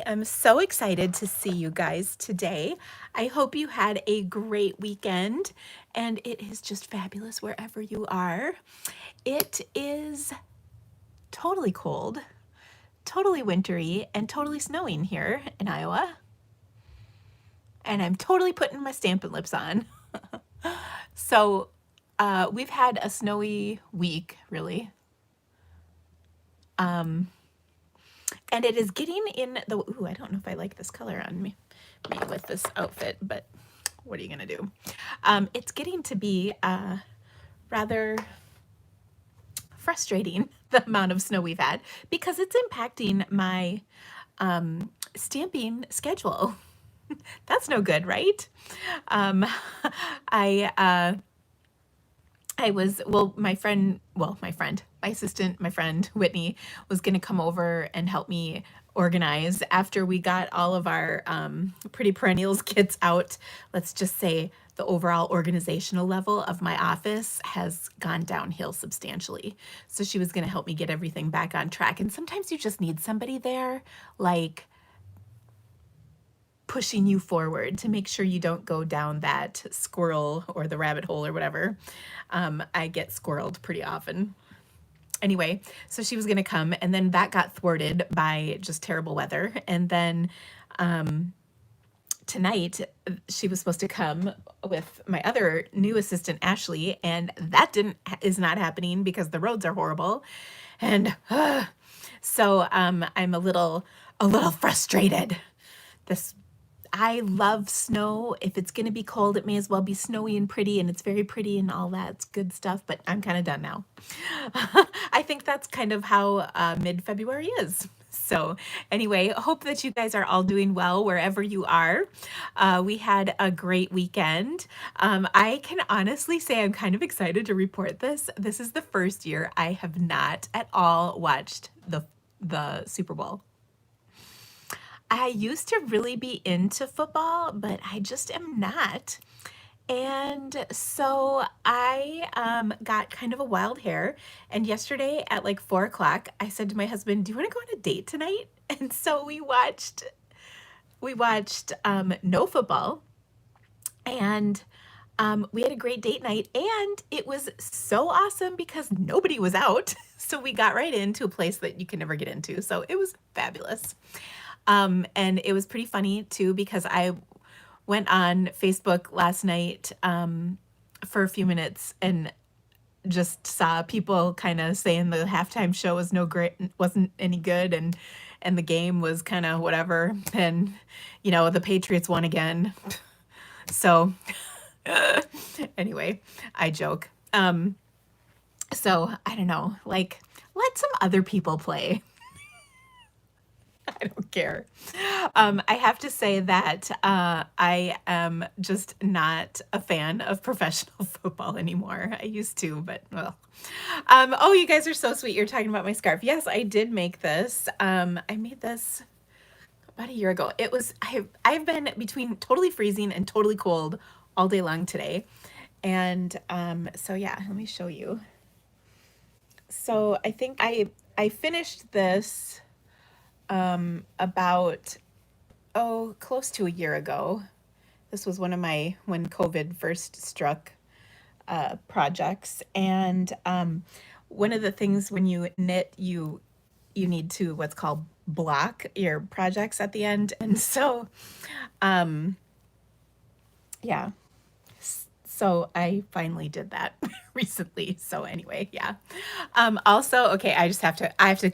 am so excited to see you guys today. I hope you had a great weekend and it is just fabulous wherever you are. It is totally cold, totally wintry, and totally snowing here in Iowa. And I'm totally putting my Stampin' Lips on. So we've had a snowy week, really. And it is getting in the, ooh, I don't know if I like this color on me with this outfit, but what are you gonna do? It's getting to be rather frustrating, the amount of snow we've had, because it's impacting my stamping schedule. That's no good, right? Um, I was, well, my assistant, my friend, Whitney, was going to come over and help me organize after we got all of our Pretty Perennials kits out. Let's just say the overall organizational level of my office has gone downhill substantially. So she was going to help me get everything back on track. And sometimes you just need somebody there, like, pushing you forward to make sure you don't go down that squirrel or the rabbit hole or whatever. I get squirreled pretty often. Anyway, so she was going to come, and then that got thwarted by just terrible weather. And then tonight she was supposed to come with my other new assistant, Ashley, and that is not happening because the roads are horrible. And so I'm a little frustrated. I love snow. If it's going to be cold, it may as well be snowy and pretty, and it's very pretty and all that. It's good stuff, but I'm kind of done now. I think that's kind of how mid-February is. So anyway, hope that you guys are all doing well wherever you are. We had a great weekend. I can honestly say I'm kind of excited to report this. This is the first year I have not at all watched the Super Bowl. I used to really be into football, but I just am not. And so I got kind of a wild hair. And yesterday at like 4 o'clock, I said to my husband, "Do you want to go on a date tonight?" And so we watched no football, and we had a great date night, and it was so awesome because nobody was out. So we got right into a place that you can never get into. So it was fabulous. And it was pretty funny too, because I went on Facebook last night for a few minutes and just saw people kind of saying the halftime show was wasn't any good, and the game was kind of whatever. And the Patriots won again. So anyway, I joke. So I don't know, like, let some other people play. I don't care. I have to say that I am just not a fan of professional football anymore. I used to, but well. Oh, you guys are so sweet. You're talking about my scarf. Yes, I did make this. I made this about a year ago. I've been between totally freezing and totally cold all day long today. And so yeah, let me show you. So I think I finished this about, close to a year ago. This was one of my, when COVID first struck, projects. And one of the things when you knit, you need to what's called block your projects at the end. And so, yeah. So I finally did that recently. So anyway, yeah. Also, okay, I have to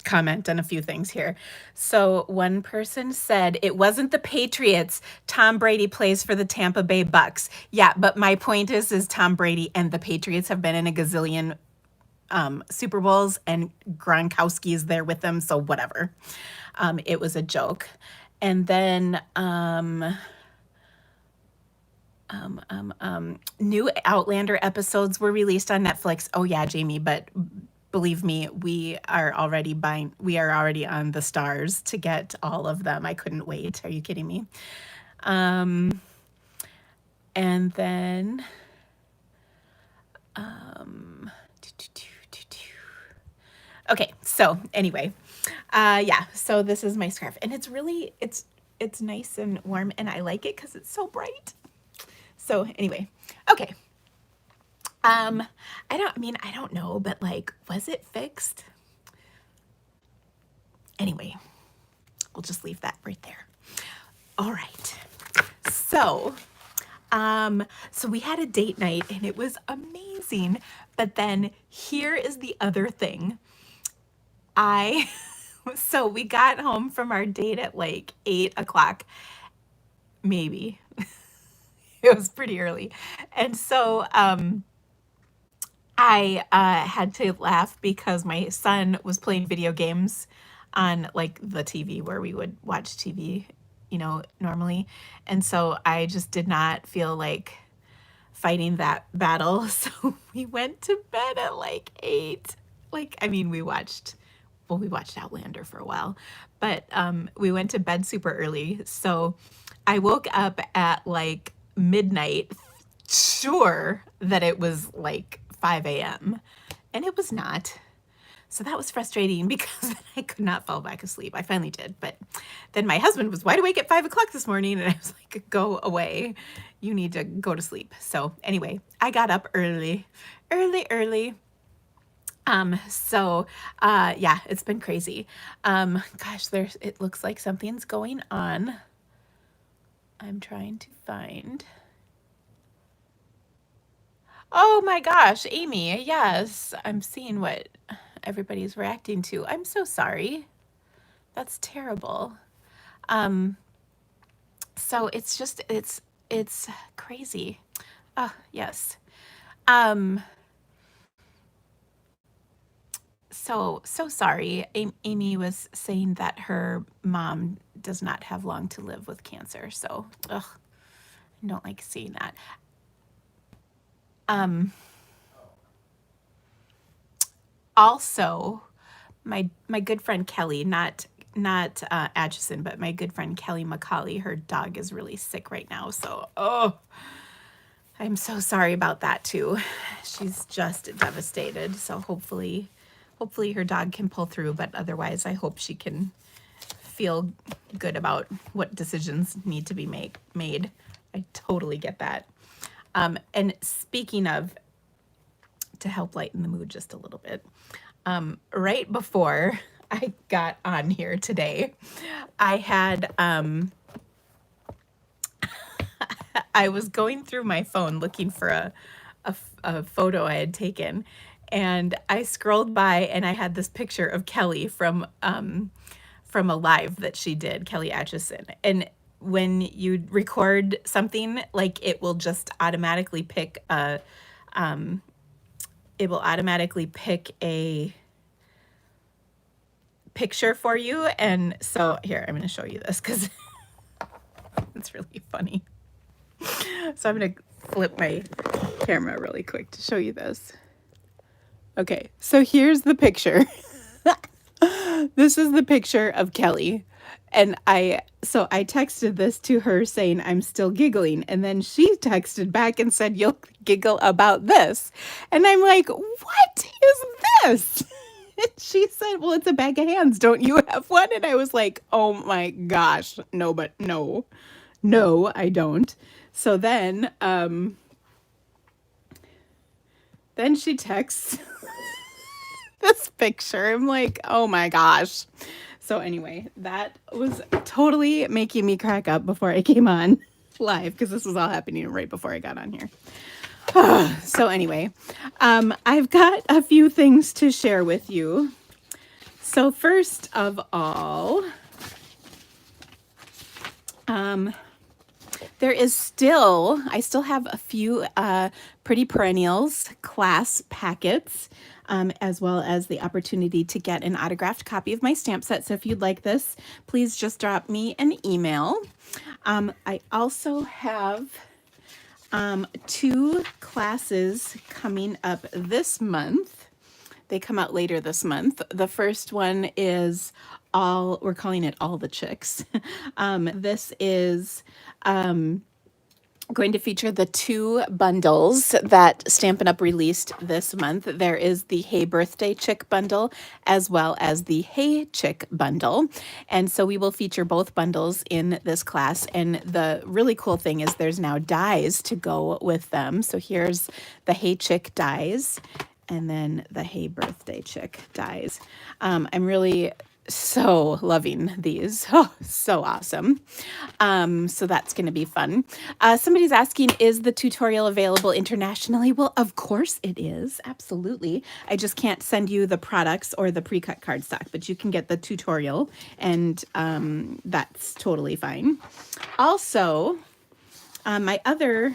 comment on a few things here. So one person said it wasn't the Patriots. Tom Brady plays for the Tampa Bay Bucks. Yeah, but my point is Tom Brady and the Patriots have been in a gazillion Super Bowls, and Gronkowski is there with them, so whatever. It was a joke. And then new Outlander episodes were released on Netflix. Oh yeah, Jamie, but believe me, we are already on the stars to get all of them. I couldn't wait. Are you kidding me? And then okay, so anyway, Yeah, so this is my scarf, and it's nice and warm, and I like it because it's so bright. So anyway, okay. Um, I don't know, but like, was it fixed? Anyway, we'll just leave that right there. All right. So, so we had a date night and it was amazing. But then here is the other thing. I, so we got home from our date at like 8 o'clock, maybe. It was pretty early. And so, I had to laugh because my son was playing video games on like the TV where we would watch TV, normally. And so I just did not feel like fighting that battle. So we went to bed at like 8. Like, I mean, we watched Outlander for a while, but we went to bed super early. So I woke up at like midnight, sure that it was like 5 a.m. And it was not. So that was frustrating because I could not fall back asleep. I finally did. But then my husband was wide awake at 5 o'clock this morning. And I was like, go away. You need to go to sleep. So anyway, I got up early, early. Yeah, it's been crazy. Gosh, it looks like something's going on. I'm trying to find. Oh my gosh, Amy, yes, I'm seeing what everybody's reacting to. I'm so sorry. That's terrible. Um, so it's crazy. Oh, yes. Um, so sorry. Amy was saying that her mom does not have long to live with cancer. So, ugh, I don't like seeing that. Um, Also, my good friend Kelly, not Atchison, but my good friend Kelly McCauley, her dog is really sick right now. So, oh, I'm so sorry about that too. She's just devastated. So hopefully her dog can pull through, but otherwise I hope she can feel good about what decisions need to be made. I totally get that. And speaking of, to help lighten the mood just a little bit, right before I got on here today, I had I was going through my phone looking for a photo I had taken, and I scrolled by and I had this picture of Kelly from a live that she did, Kelly Atchison. And when you record something, like it will automatically pick a picture for you. And so here, I'm going to show you this because it's really funny. So I'm going to flip my camera really quick to show you this. Okay, so here's the picture. This is the picture of Kelly. And I texted this to her saying, I'm still giggling. And then she texted back and said, you'll giggle about this. And I'm like, what is this? And she said, well, it's a bag of hands. Don't you have one? And I was like, oh my gosh, no, but no, I don't. So then she texts this picture. I'm like, oh my gosh. So anyway, that was totally making me crack up before I came on live because this was all happening right before I got on here. So anyway, I've got a few things to share with you. So first of all, I still have a few Pretty Perennials class packets, as well as the opportunity to get an autographed copy of my stamp set. So if you'd like this, please just drop me an email. I also have 2 classes coming up this month. They come out later this month. The first one is we're calling it All the Chicks. This is going to feature the two bundles that Stampin' Up! Released this month. There is the Hey Birthday Chick bundle as well as the Hey Chick bundle. And so we will feature both bundles in this class. And the really cool thing is there's now dies to go with them. So here's the Hey Chick dies and then the Hey Birthday Chick dies. I'm really so loving these. Oh, so awesome. So that's going to be fun. Somebody's asking, is the tutorial available internationally? Well, of course it is. Absolutely. I just can't send you the products or the pre-cut cardstock, but you can get the tutorial, and that's totally fine. Also, my other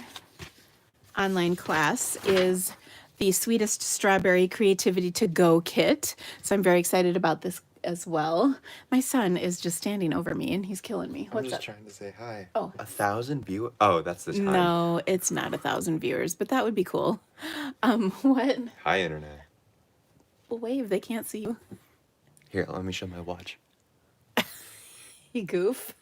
online class is the Sweetest Strawberry Creativity to Go kit. So I'm very excited about this as well. My son is just standing over me and he's killing me. I'm What's just up? trying to say hi. Oh, 1,000 viewers? Oh, that's the time. no, it's not 1,000 viewers, but that would be cool. What? Hi, Internet. Well, wave, they can't see you. Here, let me show my watch. You goof.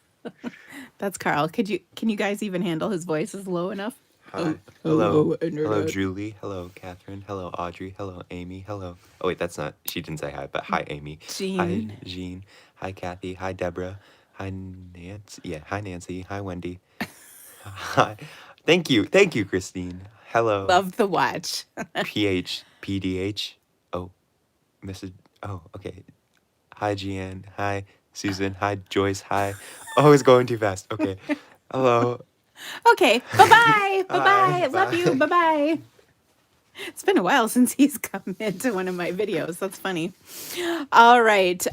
That's Carl. Can you guys even handle his voice is low enough? Hi. Hello. Hello, Julie. Hello, Catherine. Hello, Audrey. Hello, Amy. Hello. Oh, wait, that's not. She didn't say hi, but hi, Amy. Jean. Hi, Jean. Hi, Kathy. Hi, Deborah. Hi, Nancy. Yeah, hi, Nancy. Hi, Wendy. Hi. Thank you. Thank you, Christine. Hello. Love the watch. PH. PDH. Oh, Mrs. Oh, okay. Hi, Jeanne. Hi, Susan. Hi, Joyce. Hi. Oh, it's going too fast. Okay. Hello. Okay. Bye-bye. Bye-bye. Bye. Love you. Bye. Bye-bye. It's been a while since he's come into one of my videos. That's funny. All right.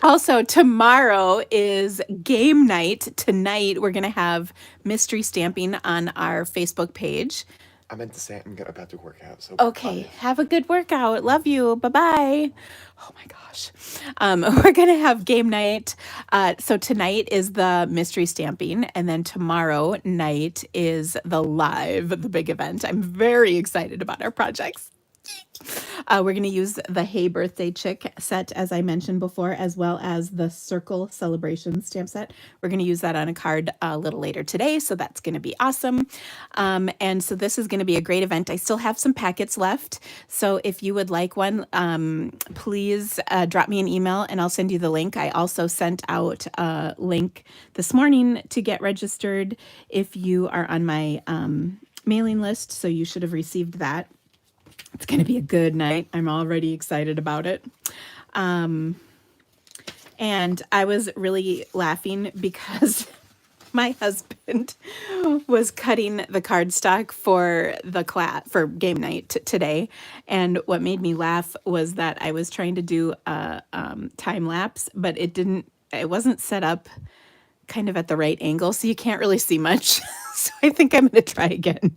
Also, tomorrow is game night. Tonight, we're going to have mystery stamping on our Facebook page. I meant to say I'm about to work out. So Okay, bye. have a good workout. Love you. Bye-bye. Oh my gosh. We're going to have game night. So tonight is the mystery stamping, and then tomorrow night is the big event. I'm very excited about our projects. We're going to use the Hey Birthday Chick set, as I mentioned before, as well as the Circle Celebration stamp set. We're going to use that on a card a little later today, so that's going to be awesome. And so this is going to be a great event. I still have some packets left, so if you would like one, please drop me an email and I'll send you the link. I also sent out a link this morning to get registered if you are on my mailing list, so you should have received that. It's going to be a good night. I'm already excited about it. And I was really laughing because my husband was cutting the cardstock for the class for game night today. And what made me laugh was that I was trying to do a time lapse, but it wasn't set up kind of at the right angle. So you can't really see much. So I think I'm going to try again.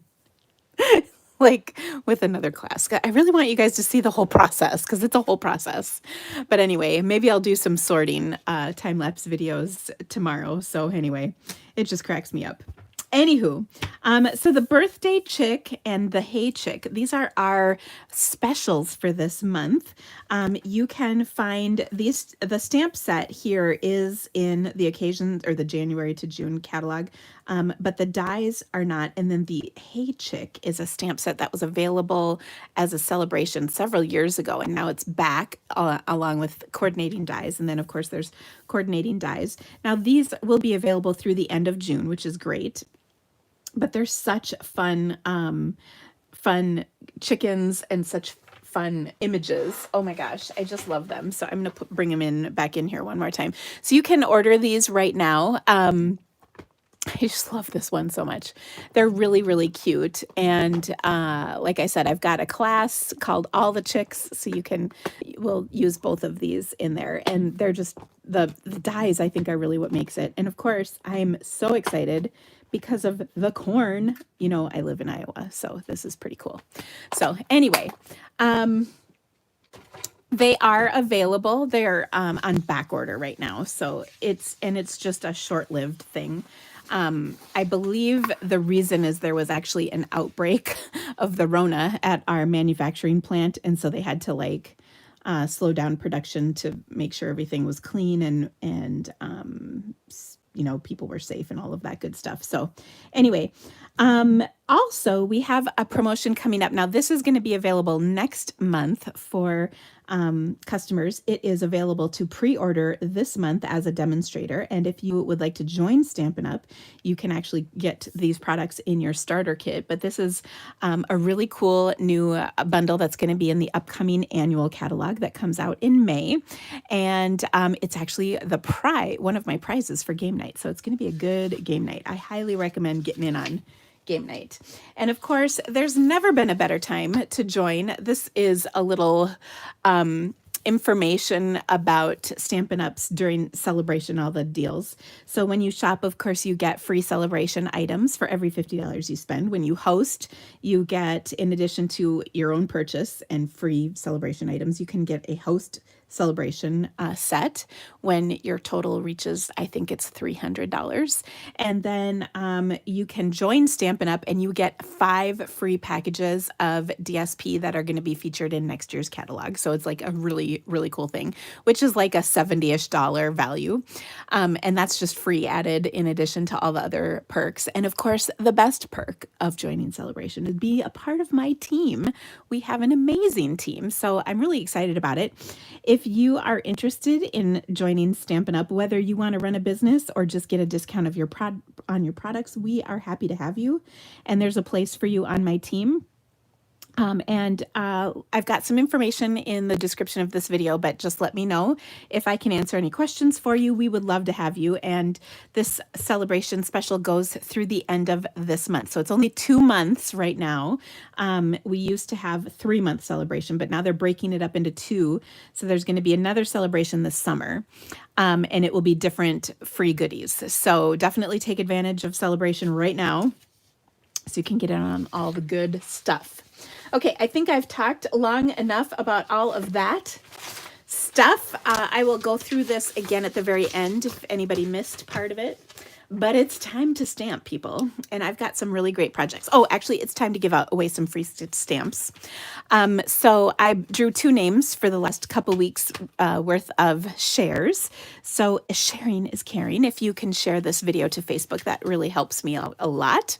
Like with another class. I really want you guys to see the whole process because it's a whole process. But anyway, maybe I'll do some sorting time-lapse videos tomorrow. So anyway, it just cracks me up. Anywho, so the Birthday Chick and the Hey Chick, these are our specials for this month. You can find the stamp set here is in the occasions or the January to June catalog, but the dies are not. And then the Hey Chick is a stamp set that was available as a celebration several years ago, and now it's back along with coordinating dies. And then, of course, there's coordinating dies. Now, these will be available through the end of June, which is great. But they're such fun chickens and such fun images. Oh my gosh, I just love them. So I'm going to bring them back in here one more time. So you can order these right now. I just love this one so much. They're really, really cute. And like I said, I've got a class called All the Chicks. So we'll use both of these in there. And they're just, the dies I think are really what makes it. And of course, I'm so excited because of the corn. You know, I live in Iowa, so this is pretty cool. So anyway, they are available. They're on back order right now. So it's just a short-lived thing. I believe the reason is there was actually an outbreak of the Rona at our manufacturing plant. And so they had to slow down production to make sure everything was clean and people were safe and all of that good stuff. So anyway, also we have a promotion coming up. Now this is going to be available next month for customers. It is available to pre-order this month as a demonstrator. And if you would like to join Stampin' Up, you can actually get these products in your starter kit. But this is a really cool new bundle that's going to be in the upcoming annual catalog that comes out in May. And it's actually one of my prizes for game night. So it's going to be a good game night. I highly recommend getting in on game night. And of course, there's never been a better time to join. This is a little information about Stampin' Ups during celebration, all the deals. So when you shop, of course, you get free celebration items for every $50 you spend. When you host, you get, in addition to your own purchase and free celebration items, you can get a host celebration set when your total reaches, I think it's $300. And then you can join Stampin' Up and you get 5 free packages of DSP that are going to be featured in next year's catalog. So it's like a really, really cool thing, which is like a $70-ish value. And that's just free added in addition to all the other perks. And of course, the best perk of joining Celebration is be a part of my team. We have an amazing team. So I'm really excited about it. If you are interested in joining Stampin' Up, whether you want to run a business or just get a discount of on your products, we are happy to have you. And there's a place for you on my team. I've got some information in the description of this video, but just let me know if I can answer any questions for you. We would love to have you. And this celebration special goes through the end of this month. So it's only 2 months right now. We used to have 3-month celebration, but now they're breaking it up into 2. So there's going to be another celebration this summer. And it will be different free goodies. So definitely take advantage of celebration right now so you can get in on all the good stuff. Okay, I think I've talked long enough about all of that stuff. I will go through this again at the very end if anybody missed part of it. But it's time to stamp, people. And I've got some really great projects. Oh, actually, it's time to give away some free stamps. So I drew 2 names for the last couple weeks worth of shares. So sharing is caring. If you can share this video to Facebook, that really helps me out a lot.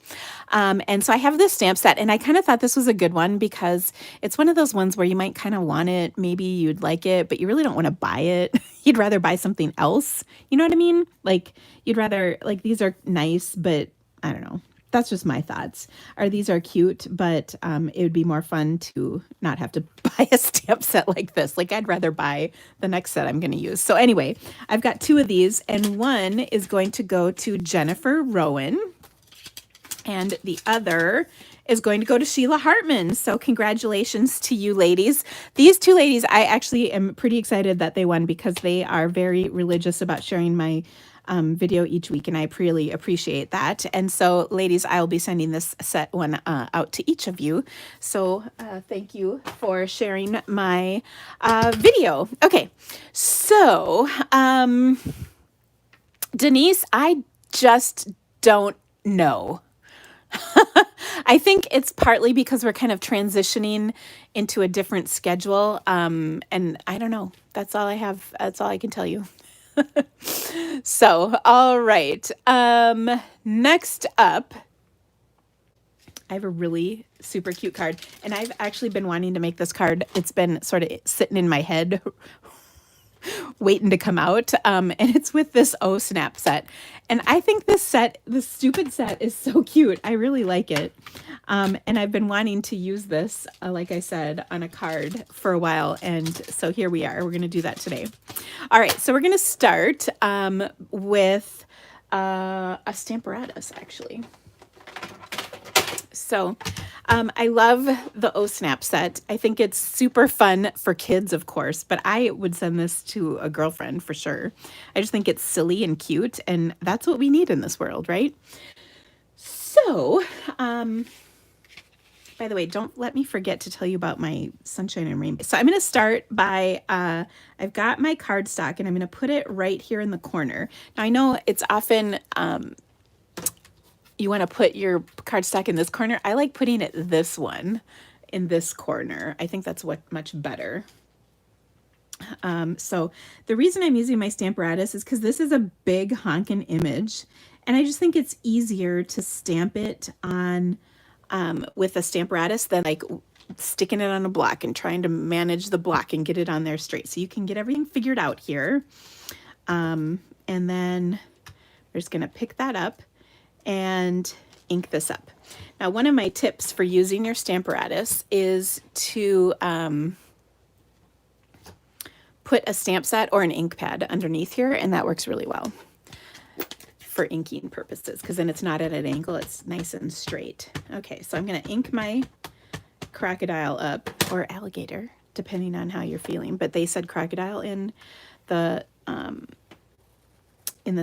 And so I have this stamp set, and I kind of thought this was a good one because it's one of those ones where you might kind of want it. Maybe you'd like it, but you really don't want to buy it. You'd rather buy something else. You know what I mean? Like, you'd rather, like, these are nice, but I don't know. That's just my thoughts. These are cute, but it would be more fun to not have to buy a stamp set like this. Like, I'd rather buy the next set I'm going to use. So anyway, I've got 2 of these, and one is going to go to Jennifer Rowan, and the other is going to go to Sheila Hartman. So congratulations to you ladies. These 2 ladies, I actually am pretty excited that they won because they are very religious about sharing my video each week, and I really appreciate that. And so, ladies, I'll be sending this set one out to each of you. So thank you for sharing my video. Okay, so Denise, I just don't know. I think it's partly because we're kind of transitioning into a different schedule. And I don't know. That's all I have. That's all I can tell you. So, all right. Next up, I have a really super cute card, and I've actually been wanting to make this card. It's been sort of sitting in my head waiting to come out. And it's with this Oh Snap set. And I think this stupid set is so cute. I really like it. And I've been wanting to use this, like I said, on a card for a while. And so here we are. We're going to do that today. All right. So we're going to start with a Stamparatus, actually. So I love the Oh Snap set. I think it's super fun for kids, of course, but I would send this to a girlfriend for sure. I just think it's silly and cute, and that's what we need in this world, right? So, by the way, don't let me forget to tell you about my sunshine and rainbow. So I'm going to start by, I've got my cardstock, and I'm going to put it right here in the corner. Now, I know it's often... you want to put your cardstock in this corner. I like putting it this one in this corner. I think that's much better. So the reason I'm using my Stamparatus is because this is a big honkin' image, and I just think it's easier to stamp it on with a Stamparatus than like sticking it on a block and trying to manage the block and get it on there straight. So you can get everything figured out here. And then we're just gonna pick that up and ink this up. Now, one of my tips for using your Stamparatus is to put a stamp set or an ink pad underneath here, and that works really well for inking purposes because then it's not at an angle, it's nice and straight. Okay, so I'm going to ink my crocodile up, or alligator, depending on how you're feeling, but they said crocodile in the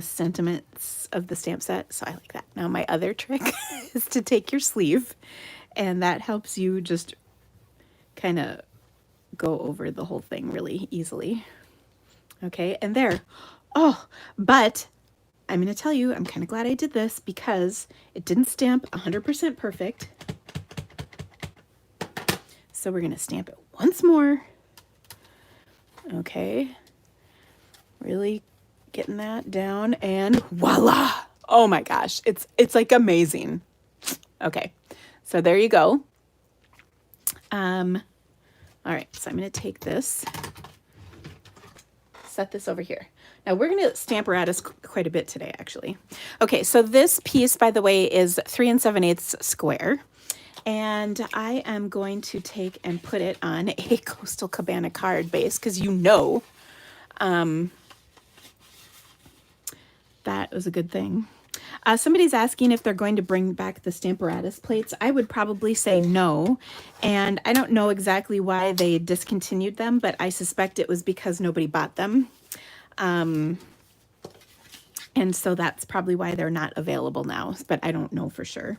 sentiments of the stamp set, so I like that. Now my other trick is to take your sleeve, and that helps you just kind of go over the whole thing really easily. Okay, and there. Oh, but I'm going to tell you, I'm kind of glad I did this because it didn't stamp 100% perfect. So we're going to stamp it once more. Okay, really getting that down, and voila! Oh my gosh, it's like amazing. Okay, so there you go. All right, so I'm going to take this, set this over here. Now we're going to Stamparatus quite a bit today, actually. Okay, so this piece, by the way, is 3 7/8 square. And I am going to take and put it on a Coastal Cabana card base because that was a good thing. Somebody's asking if they're going to bring back the Stamparatus plates. I would probably say no. And I don't know exactly why they discontinued them, but I suspect it was because nobody bought them. And so that's probably why they're not available now, but I don't know for sure.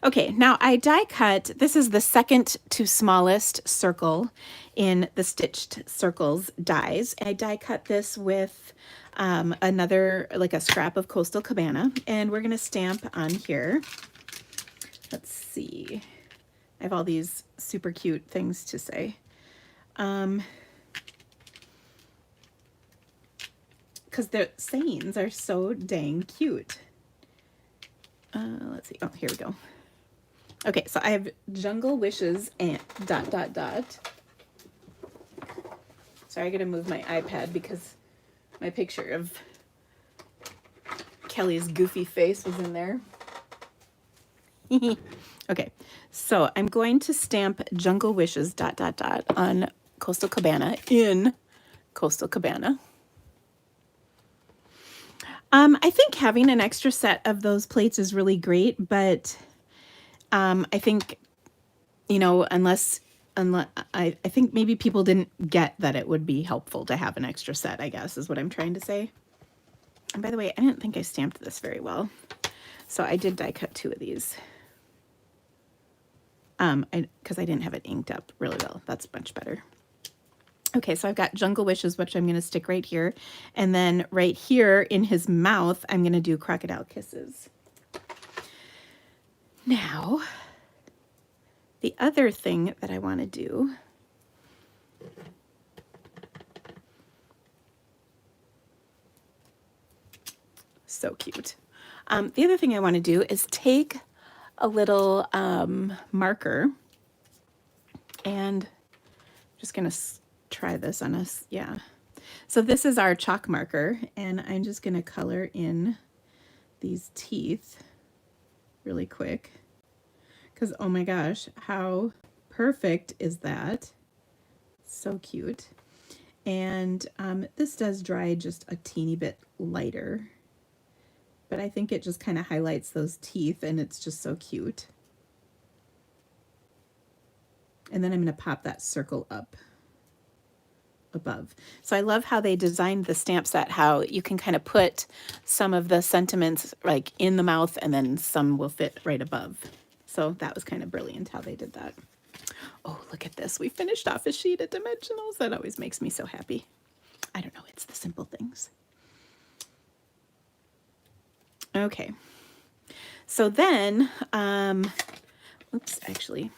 Okay, now I die cut, this is the second to smallest circle in the Stitched Circles dies. I die cut this with another, like a scrap of Coastal Cabana, and we're gonna stamp on here. Let's see, I have all these super cute things to say. Because the sayings are so dang cute. Let's see, oh, here we go. Okay, so I have Jungle Wishes and ... Sorry, I gotta move my iPad because my picture of Kelly's goofy face was in there. Okay, so I'm going to stamp Jungle Wishes ... on Coastal Cabana in Coastal Cabana. I think having an extra set of those plates is really great, but I think, unless I think maybe people didn't get that it would be helpful to have an extra set, I guess, is what I'm trying to say. And by the way, I didn't think I stamped this very well. So I did die cut 2 of these. Because I didn't have it inked up really well. That's much better. Okay, so I've got Jungle Wishes, which I'm going to stick right here. And then right here in his mouth, I'm going to do Crocodile Kisses. Now, the other thing that I want to do so cute. The other thing I want to do is take a little marker, and I'm just going to try this on us. Yeah. So this is our chalk marker, and I'm just going to color in these teeth really quick because, oh my gosh, how perfect is that? So cute. And this does dry just a teeny bit lighter, but I think it just kind of highlights those teeth, and it's just so cute. And then I'm going to pop that circle up above. So I love how they designed the stamp set, how you can kind of put some of the sentiments like in the mouth and then some will fit right above. So that was kind of brilliant how they did that. Oh, look at this. We finished off a sheet of dimensionals. That always makes me so happy. I don't know, it's the simple things. Okay. So then, oops, actually,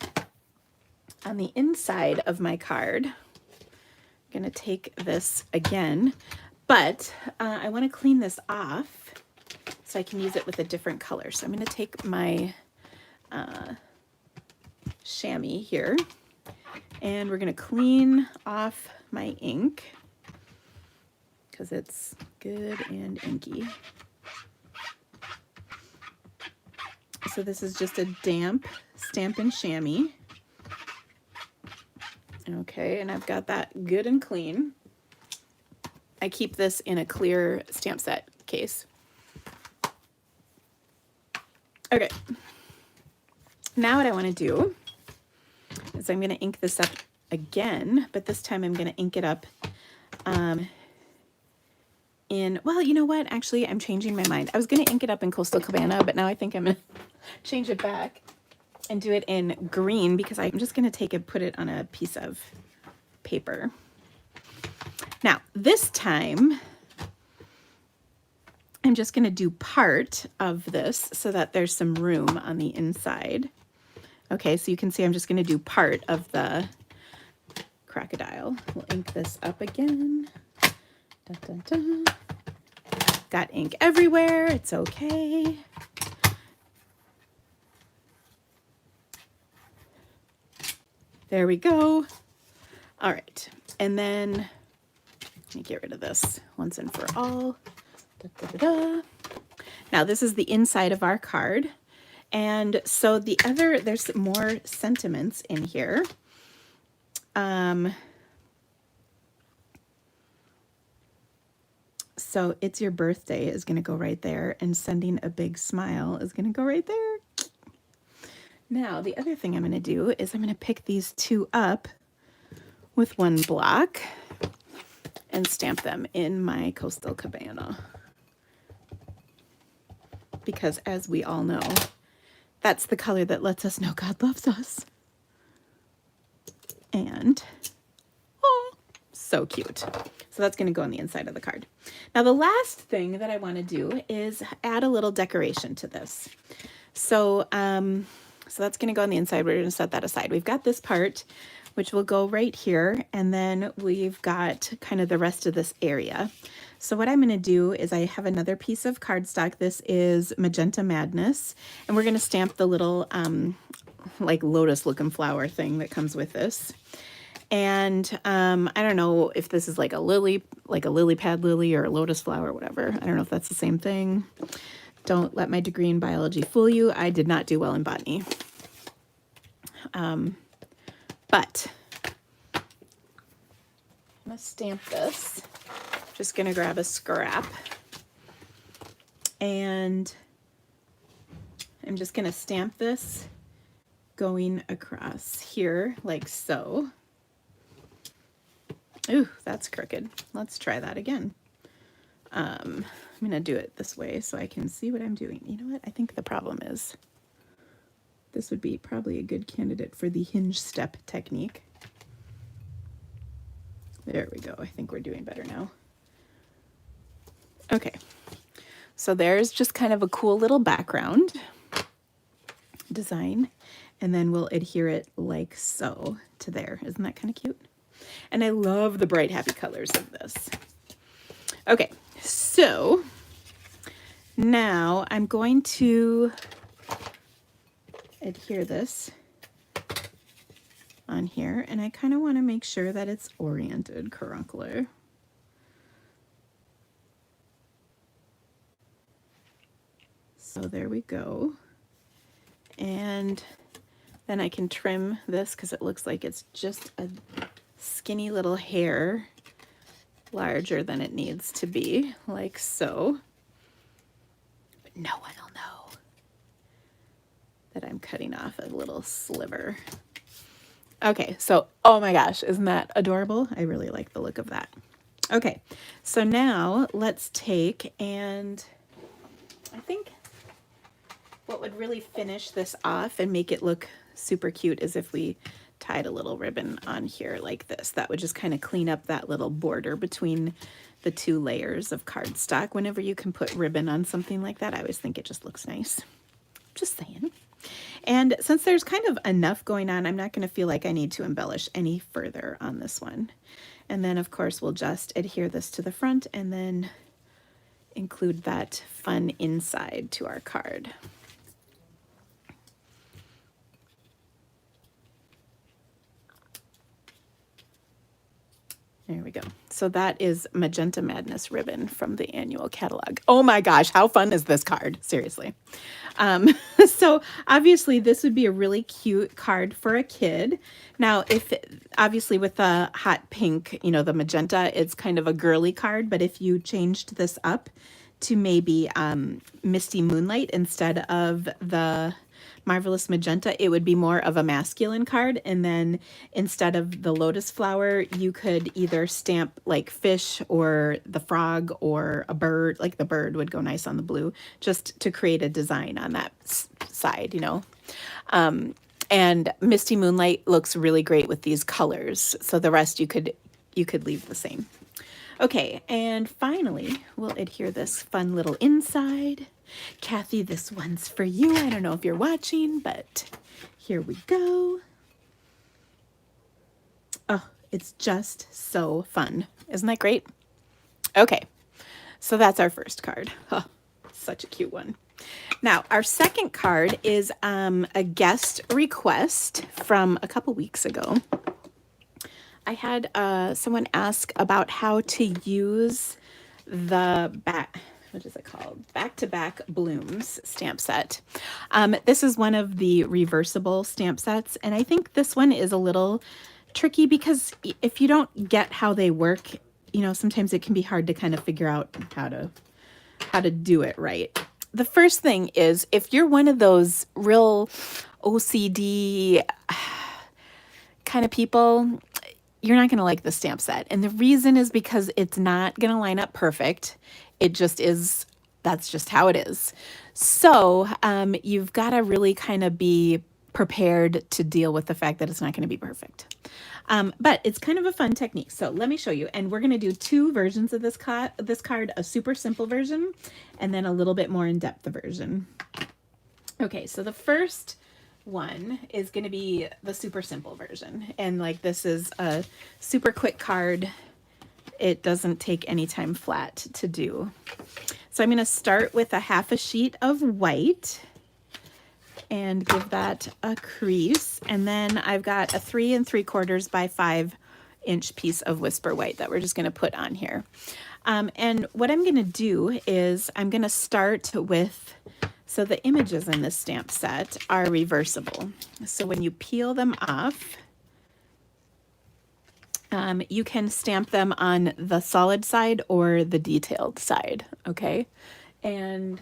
on the inside of my card, going to take this again, but I want to clean this off so I can use it with a different color. So I'm going to take my chamois here, and we're going to clean off my ink because it's good and inky. So this is just a damp Stampin' Chamois. Okay, and I've got that good and clean. I keep this in a clear stamp set case. Okay, now what I want to do is I'm going to ink this up again, but this time I'm going to ink it up in, well, you know what? Actually, I'm changing my mind. I was going to ink it up in Coastal Cabana, but now I think I'm going to change it back and do it in green because I'm just going to take it, put it on a piece of paper. Now, this time, I'm just going to do part of this so that there's some room on the inside. Okay, so you can see I'm just going to do part of the crocodile. We'll ink this up again. Dun, dun, dun. Got ink everywhere. It's okay. There we go. All right, and then let me get rid of this once and for all. Da, da, da, da. Now this is the inside of our card. And so the other, there's more sentiments in here. So it's your birthday is going to go right there, and sending a big smile is going to go right there. Now, the other thing I'm going to do is I'm going to pick these two up with one block and stamp them in my Coastal Cabana. Because as we all know, that's the color that lets us know God loves us. And, oh, so cute. So that's going to go on the inside of the card. Now, the last thing that I want to do is add a little decoration to this. So, so that's going to go on the inside. We're going to set that aside. We've got this part, which will go right here. And then we've got kind of the rest of this area. So what I'm going to do is I have another piece of cardstock. This is Magenta Madness. And we're going to stamp the little like lotus looking flower thing that comes with this. And I don't know if this is like a lily pad lily or a lotus flower or whatever. I don't know if that's the same thing. Don't let my degree in biology fool you. I did not do well in botany. But I'm going to stamp this. Just going to grab a scrap. And I'm just going to stamp this going across here like so. Ooh, that's crooked. Let's try that again. I'm going to do it this way so I can see what I'm doing. You know what? I think the problem is this would be probably a good candidate for the hinge step technique. There we go. I think we're doing better now. Okay. So there's just kind of a cool little background design, and then we'll adhere it like so to there. Isn't that kind of cute? And I love the bright, happy colors of this. Okay, so now I'm going to adhere this on here, and I kind of want to make sure that it's oriented correctly. So there we go. And then I can trim this because it looks like it's just a skinny little hair larger than it needs to be, like so. But no one will know that I'm cutting off a little sliver. Okay, so, oh my gosh, isn't that adorable? I really like the look of that. Okay, so now let's take, and I think what would really finish this off and make it look super cute is if we tied a little ribbon on here like this. That would just kind of clean up that little border between the two layers of cardstock. Whenever you can put ribbon on something like that, I always think it just looks nice. Just saying. And since there's kind of enough going on, I'm not going to feel like I need to embellish any further on this one. And then of course we'll just adhere this to the front and then include that fun inside to our card. There we go. So that is Magenta Madness ribbon from the annual catalog. Oh my gosh, how fun is this card? Seriously. So obviously this would be a really cute card for a kid. Now, if obviously with the hot pink, you know, the magenta, it's kind of a girly card, but if you changed this up to maybe Misty Moonlight instead of the Marvelous Magenta, it would be more of a masculine card. And then instead of the lotus flower, you could either stamp like fish or the frog or a bird, like the bird would go nice on the blue, just to create a design on that side, you know. And Misty Moonlight looks really great with these colors. So the rest you could leave the same. Okay, and finally, we'll adhere this fun little inside. Kathy, this one's for you. I don't know if you're watching, but here we go. Oh, it's just so fun. Isn't that great? Okay, so that's our first card. Oh, such a cute one. Now, our second card is a guest request from a couple weeks ago. I had someone ask about how to use the what is it called? Back-to-Back Blooms stamp set. This is one of the reversible stamp sets, and I think this one is a little tricky because if you don't get how they work, you know, sometimes it can be hard to kind of figure out how to do it right. The first thing is, if you're one of those real OCD kind of people, you're not going to like the stamp set. And the reason is because it's not going to line up perfect. It just is, that's just how it is. So you've got to really kind of be prepared to deal with the fact that it's not going to be perfect. But it's kind of a fun technique. So let me show you. And we're going to do two versions of this card, a super simple version, and then a little bit more in-depth version. Okay, so the first one is going to be the super simple version. And like this is a super quick card. It doesn't take any time flat to do. So I'm going to start with a half a sheet of white and give that a crease. And then I've got a 3 3/4 by 5 inch piece of Whisper White that we're just going to put on here. And what I'm going to do is I'm going to start with, so the images in this stamp set are reversible. So when you peel them off, you can stamp them on the solid side or the detailed side, okay? And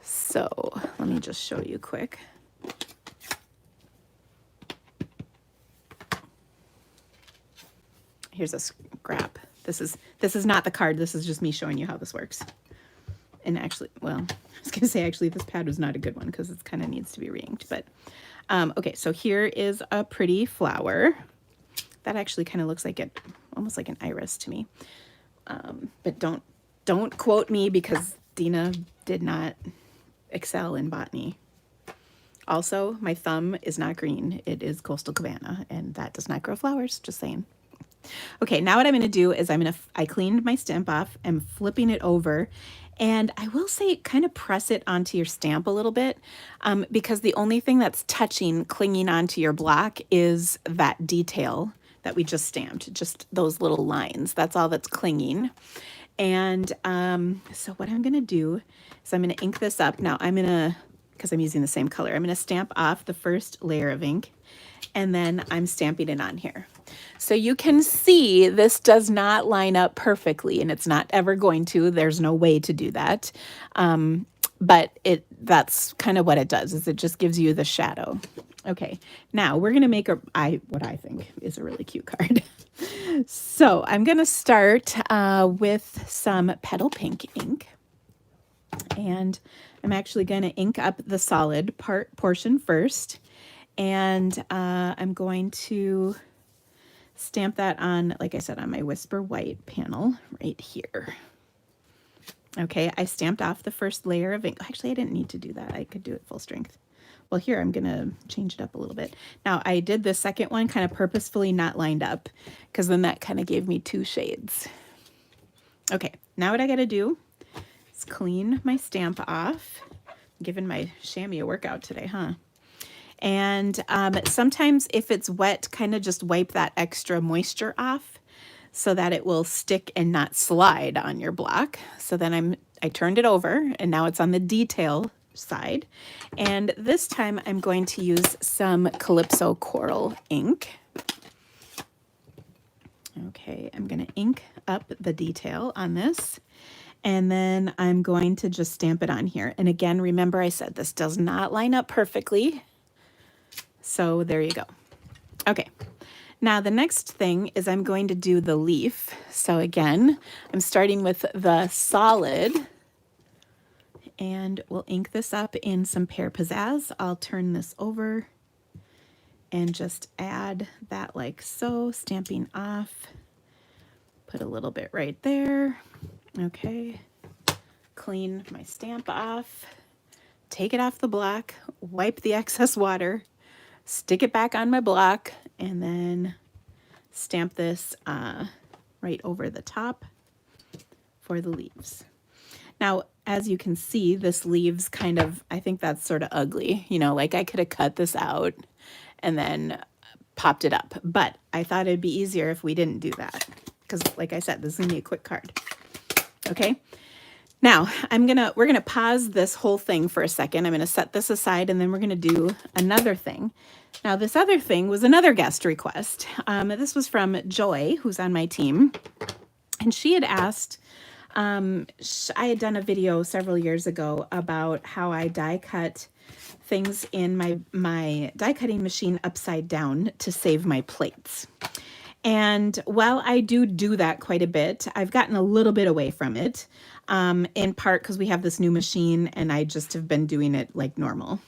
so let me just show you quick. Here's a scrap. This is not the card. This is just me showing you how this works. And actually, well, I was going to say, actually, this pad was not a good one because it kind of needs to be re-inked. But, okay, so here is a pretty flower. That actually kind of looks like it, almost like an iris to me. But don't quote me because Dina did not excel in botany. Also, my thumb is not green. It is Coastal Cabana, and that does not grow flowers, just saying. Okay, now what I'm going to do is I cleaned my stamp off. I'm flipping it over. And I will say kind of press it onto your stamp a little bit because the only thing that's clinging onto your block is that detail that we just stamped, just those little lines. That's all that's clinging. And so what I'm going to do is I'm going to ink this up. Now I'm going to, because I'm using the same color, I'm going to stamp off the first layer of ink and then I'm stamping it on here. So you can see this does not line up perfectly and it's not ever going to. There's no way to do that. But that's kind of what it does, is it just gives you the shadow. Okay, now we're going to make what I think is a really cute card. So I'm going to start with some Petal Pink ink. And I'm actually going to ink up the solid portion first. And I'm going to stamp that on, like I said, on my Whisper White panel right here. Okay, I stamped off the first layer of ink. Actually, I didn't need to do that. I could do it full strength. Well, here, I'm going to change it up a little bit. Now, I did the second one kind of purposefully not lined up because then that kind of gave me 2 shades. Okay, now what I got to do is clean my stamp off. I'm giving my chamois a workout today, huh? And sometimes if it's wet, kind of just wipe that extra moisture off so that it will stick and not slide on your block. So then I turned it over and now it's on the detail side. And this time I'm going to use some Calypso Coral ink. Okay, I'm going to ink up the detail on this. And then I'm going to just stamp it on here. And again, remember I said this does not line up perfectly. So there you go. Okay. Now the next thing is I'm going to do the leaf. So again, I'm starting with the solid and we'll ink this up in some Pear Pizzazz. I'll turn this over and just add that like so, stamping off. Put a little bit right there. Okay. Clean my stamp off. Take it off the block, wipe the excess water, stick it back on my block, and then stamp this right over the top for the leaves. Now, as you can see, this leaves kind of, I think that's sort of ugly. You know, like I could have cut this out and then popped it up. But I thought it'd be easier if we didn't do that. Because like I said, this is going to be a quick card. Okay. Now, we're going to pause this whole thing for a second. I'm going to set this aside and then we're going to do another thing. Now, this other thing was another guest request. This was from Joy, who's on my team. And she had asked, I had done a video several years ago about how I die cut things in my die cutting machine upside down to save my plates. And while I do that quite a bit, I've gotten a little bit away from it, in part because we have this new machine and I just have been doing it like normal.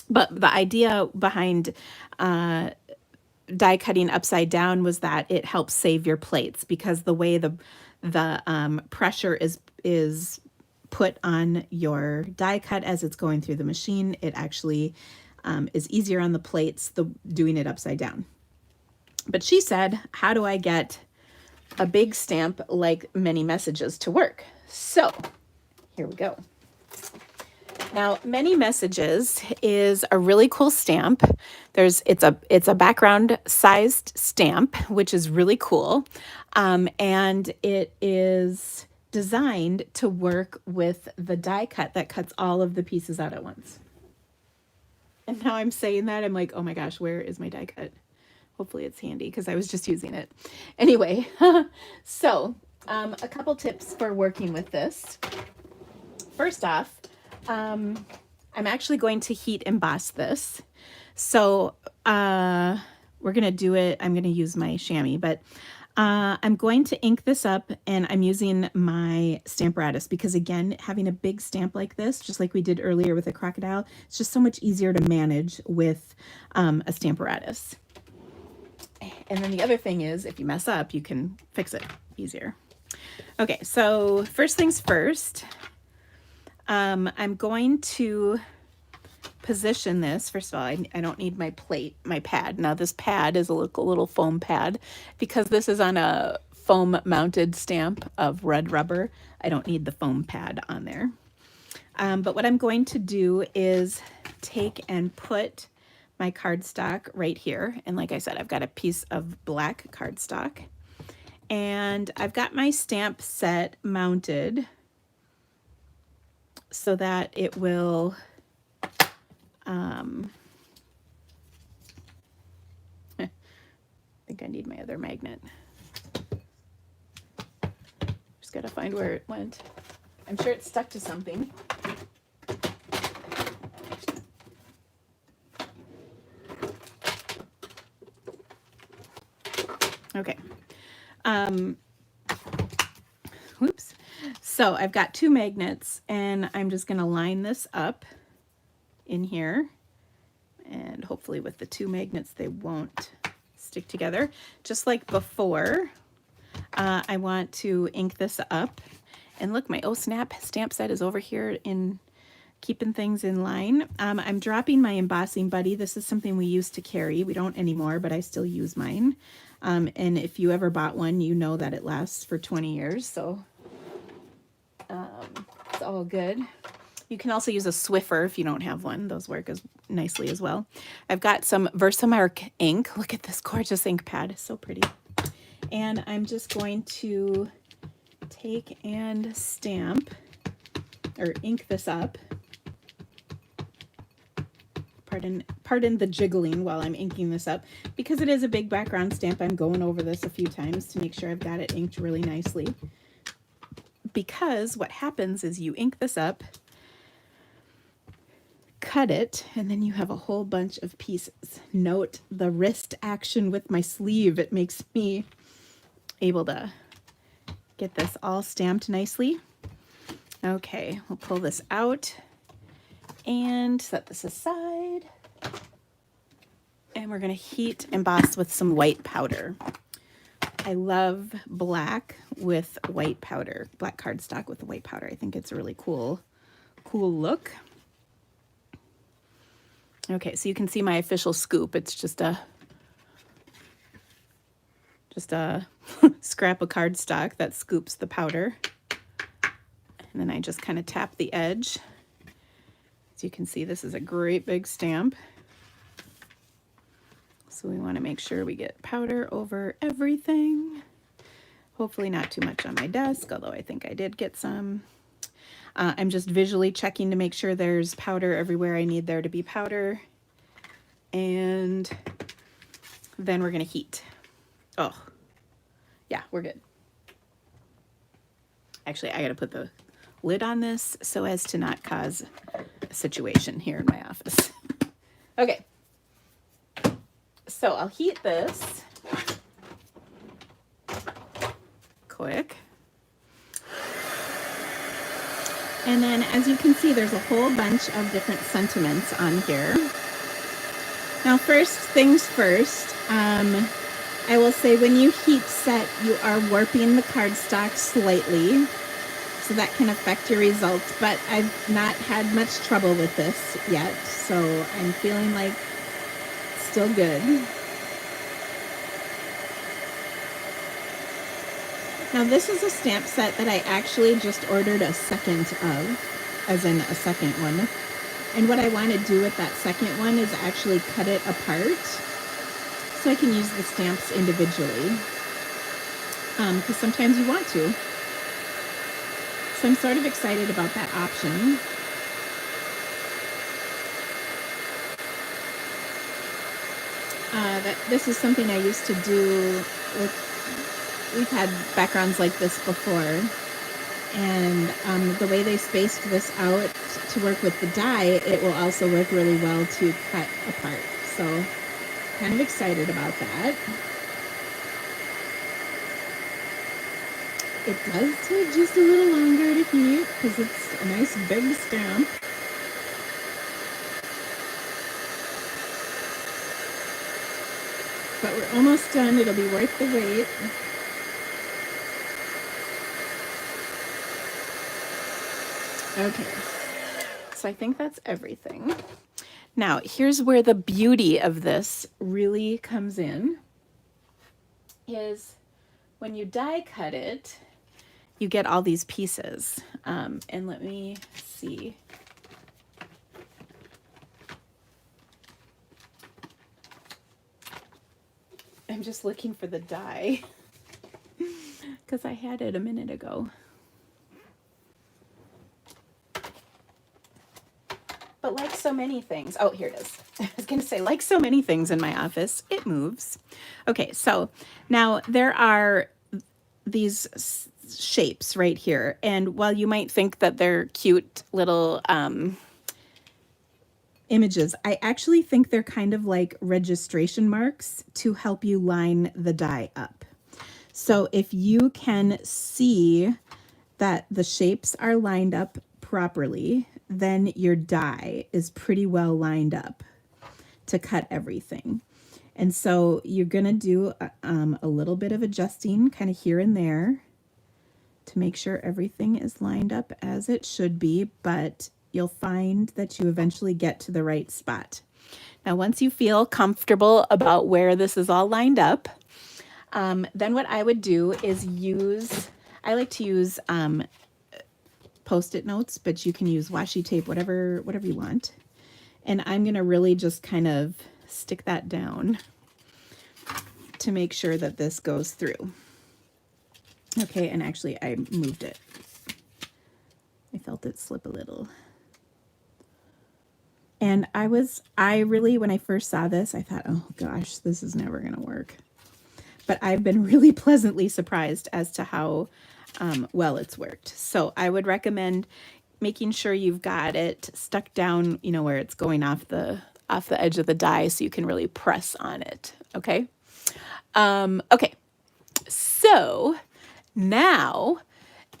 But the idea behind die cutting upside down was that it helps save your plates because the way the pressure is put on your die cut as it's going through the machine, it actually is easier on the plates doing it upside down. But she said, how do I get a big stamp like Many Messages to work? So here we go. Now, Many Messages is a really cool stamp. It's a background sized stamp, which is really cool. And it is designed to work with the die cut that cuts all of the pieces out at once. And now I'm saying that, I'm like, oh my gosh, where is my die cut? Hopefully it's handy because I was just using it. Anyway, so a couple tips for working with this. First off, I'm actually going to heat emboss this. So we're going to do it. I'm going to use my chamois, but I'm going to ink this up and I'm using my Stamparatus because again, having a big stamp like this, just like we did earlier with a crocodile, it's just so much easier to manage with a Stamparatus. And then the other thing is, if you mess up, you can fix it easier. Okay, so first things first, I'm going to position this. First of all, I don't need my pad. Now this pad is a little foam pad because this is on a foam mounted stamp of red rubber. I don't need the foam pad on there. But what I'm going to do is take and put my cardstock right here. And like I said, I've got a piece of black cardstock and I've got my stamp set mounted so that it will, I think I need my other magnet. Just gotta find where it went. I'm sure it's stuck to something. Okay. Whoops. So I've got 2 magnets and I'm just going to line this up in here. And hopefully with the 2 magnets, they won't stick together. Just like before, I want to ink this up. And look, my Oh Snap stamp set is over here in keeping things in line. I'm dropping my embossing buddy. This is something we used to carry. We don't anymore, but I still use mine. And if you ever bought one, you know that it lasts for 20 years. So it's all good. You can also use a Swiffer if you don't have one. Those work as nicely as well. I've got some Versamark ink. Look at this gorgeous ink pad. It's so pretty. And I'm just going to take and stamp or ink this up. Pardon the jiggling while I'm inking this up. Because it is a big background stamp, I'm going over this a few times to make sure I've got it inked really nicely. Because what happens is you ink this up, cut it, and then you have a whole bunch of pieces. Note the wrist action with my sleeve. It makes me able to get this all stamped nicely. Okay, we'll pull this out and set this aside. And we're going to heat emboss with some white powder. I love black with white powder, black cardstock with white powder. I think it's a really cool look. Okay, so you can see my official scoop. It's just a scrap of cardstock that scoops the powder. And then I just kind of tap the edge. As you can see, this is a great big stamp. So we want to make sure we get powder over everything. Hopefully not too much on my desk, although I think I did get some. I'm just visually checking to make sure there's powder everywhere I need there to be powder. And then we're going to heat. Oh, yeah, we're good. Actually, I got to put the lid on this so as to not cause a situation here in my office. Okay. So I'll heat this quick. And then as you can see, there's a whole bunch of different sentiments on here. Now, first things first, I will say when you heat set, you are warping the cardstock slightly, so that can affect your results, but I've not had much trouble with this yet, so I'm feeling like it's still good. Now this is a stamp set that I actually just ordered a second of, as in a second one. And what I want to do with that second one is actually cut it apart so I can use the stamps individually, because sometimes you want to. So I'm sort of excited about that option. This is something I used to do with, we've had backgrounds like this before, and the way they spaced this out to work with the die, it will also work really well to cut apart. So kind of excited about that. It does take just a little longer to heat because it's a nice big stamp. But we're almost done. It'll be worth the wait. Okay, so I think that's everything. Now, here's where the beauty of this really comes in, is when you die cut it, you get all these pieces. And let me see. I'm just looking for the die because I had it a minute ago. But like so many things, oh, here it is. I was going to say, like so many things in my office, it moves. Okay, so now there are these shapes right here. And while you might think that they're cute little images, I actually think they're kind of like registration marks to help you line the die up. So if you can see that the shapes are lined up properly, then your die is pretty well lined up to cut everything. And so you're going to do a little bit of adjusting kind of here and there to make sure everything is lined up as it should be. But you'll find that you eventually get to the right spot. Now, once you feel comfortable about where this is all lined up, then what I would do is I like to use Post-it notes, but you can use washi tape, whatever you want. And I'm going to really just kind of stick that down to make sure that this goes through. Okay, and actually I moved it. I felt it slip a little. And I really, when I first saw this, I thought, oh gosh, this is never going to work. But I've been really pleasantly surprised as to how well it's worked. So I would recommend making sure you've got it stuck down, you know, where it's going off the edge of the die so you can really press on it. Okay. Okay. So now,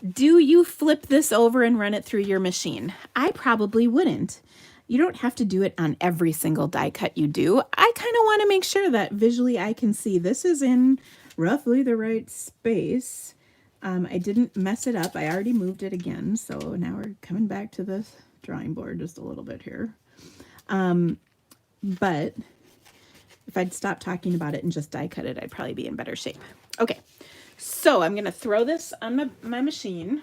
do you flip this over and run it through your machine? I probably wouldn't. You don't have to do it on every single die cut you do. I kind of want to make sure that visually I can see this is in roughly the right space. I didn't mess it up. I already moved it again. So now we're coming back to the drawing board just a little bit here. But if I'd stop talking about it and just die cut it, I'd probably be in better shape. Okay, so I'm going to throw this on my machine.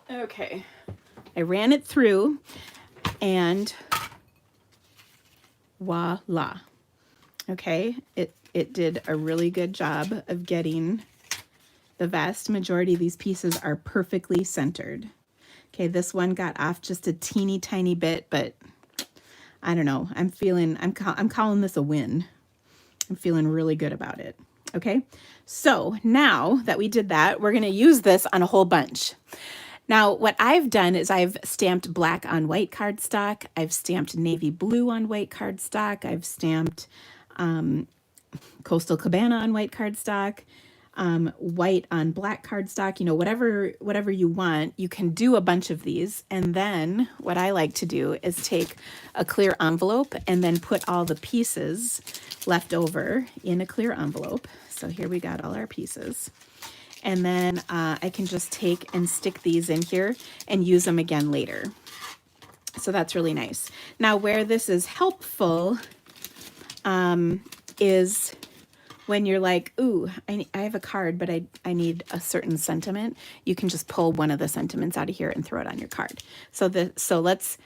Okay, I ran it through and voila. Okay, it did a really good job of getting the vast majority of these pieces are perfectly centered. Okay, this one got off just a teeny tiny bit, but I don't know. I'm calling this a win. I'm feeling really good about it. Okay, so now that we did that, we're going to use this on a whole bunch. Now, what I've done is I've stamped black on white cardstock. I've stamped navy blue on white cardstock. I've stamped Coastal Cabana on white cardstock, white on black cardstock, you know, whatever you want. You can do a bunch of these. And then what I like to do is take a clear envelope and then put all the pieces left over in a clear envelope. So here we got all our pieces. And then I can just take and stick these in here and use them again later. So that's really nice. Now, where this is helpful is when you're like, ooh, I have a card, but I need a certain sentiment. You can just pull one of the sentiments out of here and throw it on your card. So let's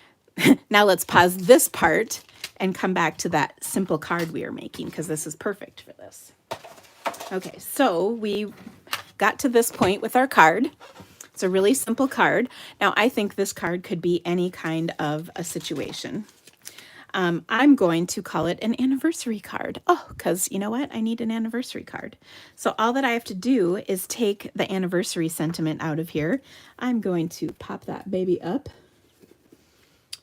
now let's pause this part and come back to that simple card we are making, because this is perfect for this. Okay, so we got to this point with our card. It's a really simple card. Now, I think this card could be any kind of a situation. I'm going to call it an anniversary card. Oh, because you know what? I need an anniversary card. So all that I have to do is take the anniversary sentiment out of here. I'm going to pop that baby up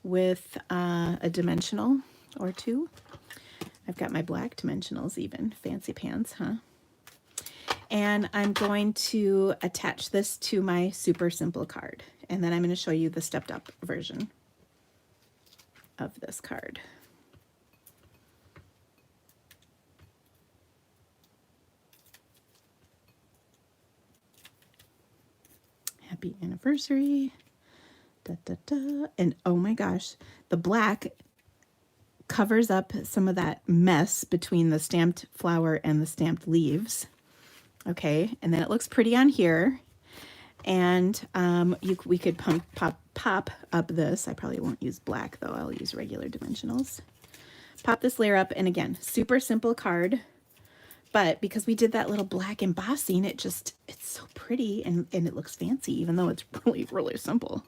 with a dimensional or two. I've got my black dimensionals even. Fancy pants, huh? And I'm going to attach this to my super simple card. And then I'm going to show you the stepped up version of this card. Happy anniversary. Da, da, da. And oh my gosh, the black covers up some of that mess between the stamped flower and the stamped leaves. Okay, and then it looks pretty on here. And we could pop up this. I probably won't use black though. I'll use regular dimensionals. Pop this layer up, and again, super simple card. But because we did that little black embossing, it's so pretty and it looks fancy, even though it's really, really simple.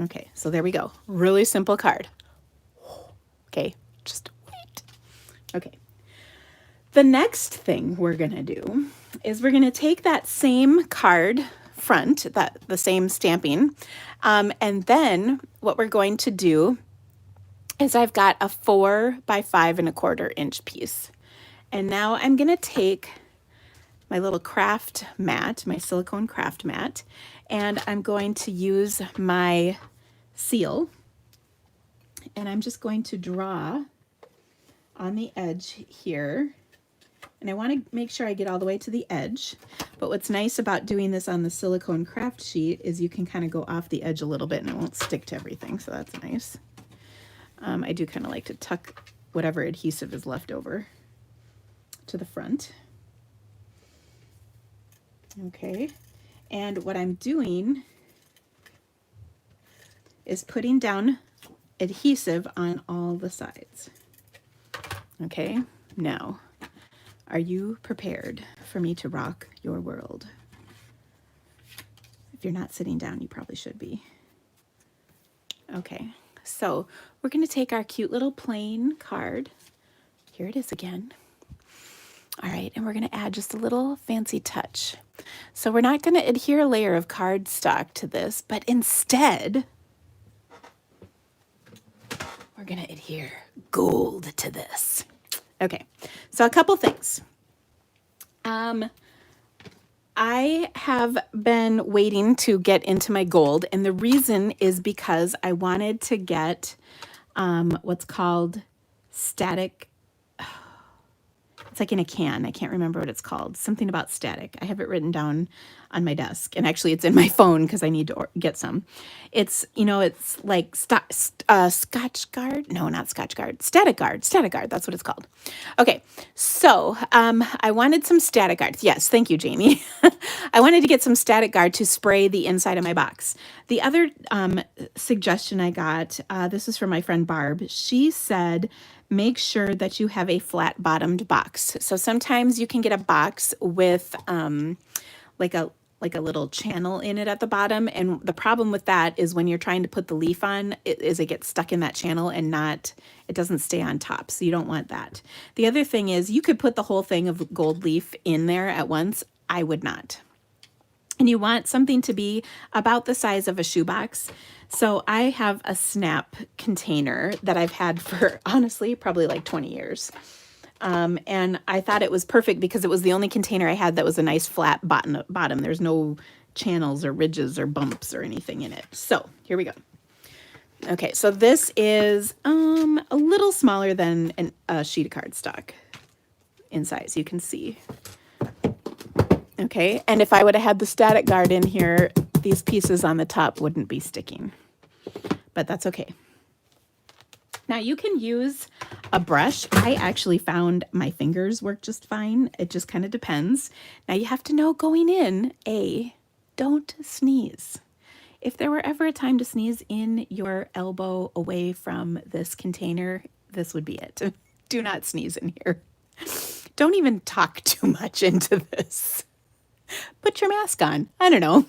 Okay, so there we go. Really simple card. Okay, just wait. Okay. The next thing we're going to do is we're going to take that same card front, the same stamping, and then what we're going to do is I've got a 4 by 5¼ inch piece. And now I'm going to take my little craft mat, my silicone craft mat, and I'm going to use my seal. And I'm just going to draw on the edge here. And I want to make sure I get all the way to the edge. But what's nice about doing this on the silicone craft sheet is you can kind of go off the edge a little bit and it won't stick to everything. So that's nice. I do kind of like to tuck whatever adhesive is left over to the front. Okay. And what I'm doing is putting down adhesive on all the sides. Okay. Now, are you prepared for me to rock your world? If you're not sitting down, you probably should be. Okay, so we're going to take our cute little plain card. Here it is again. All right, and we're going to add just a little fancy touch. So we're not going to adhere a layer of cardstock to this, but instead, we're going to adhere gold to this. Okay, so a couple things. I have been waiting to get into my gold, and the reason is because I wanted to get what's called static. It's like in a can. I can't remember what it's called. Something about static. I have it written down on my desk, and actually it's in my phone because I need to get some. It's, you know, it's like Scotch Guard. No, not Scotch Guard. Static Guard. Static Guard. That's what it's called. Okay, so I wanted some Static Guard. Yes, thank you, Jamie. I wanted to get some Static Guard to spray the inside of my box. The other suggestion I got, this is from my friend Barb. She said, make sure that you have a flat bottomed box. So sometimes you can get a box with like a little channel in it at the bottom. And the problem with that is when you're trying to put the leaf on, it gets stuck in that channel and it doesn't stay on top. So you don't want that. The other thing is you could put the whole thing of gold leaf in there at once. I would not. And you want something to be about the size of a shoebox. So I have a snap container that I've had for, honestly, probably like 20 years. And I thought it was perfect because it was the only container I had that was a nice flat bottom. There's no channels or ridges or bumps or anything in it. So here we go. Okay, so this is a little smaller than a sheet of cardstock in size, you can see. Okay, and if I would have had the Static Guard in here, these pieces on the top wouldn't be sticking, but that's okay. Now you can use a brush. I actually found my fingers work just fine. It just kind of depends. Now you have to know going in, don't sneeze. If there were ever a time to sneeze in your elbow away from this container, this would be it. Do not sneeze in here. Don't even talk too much into this. Put your mask on. I don't know.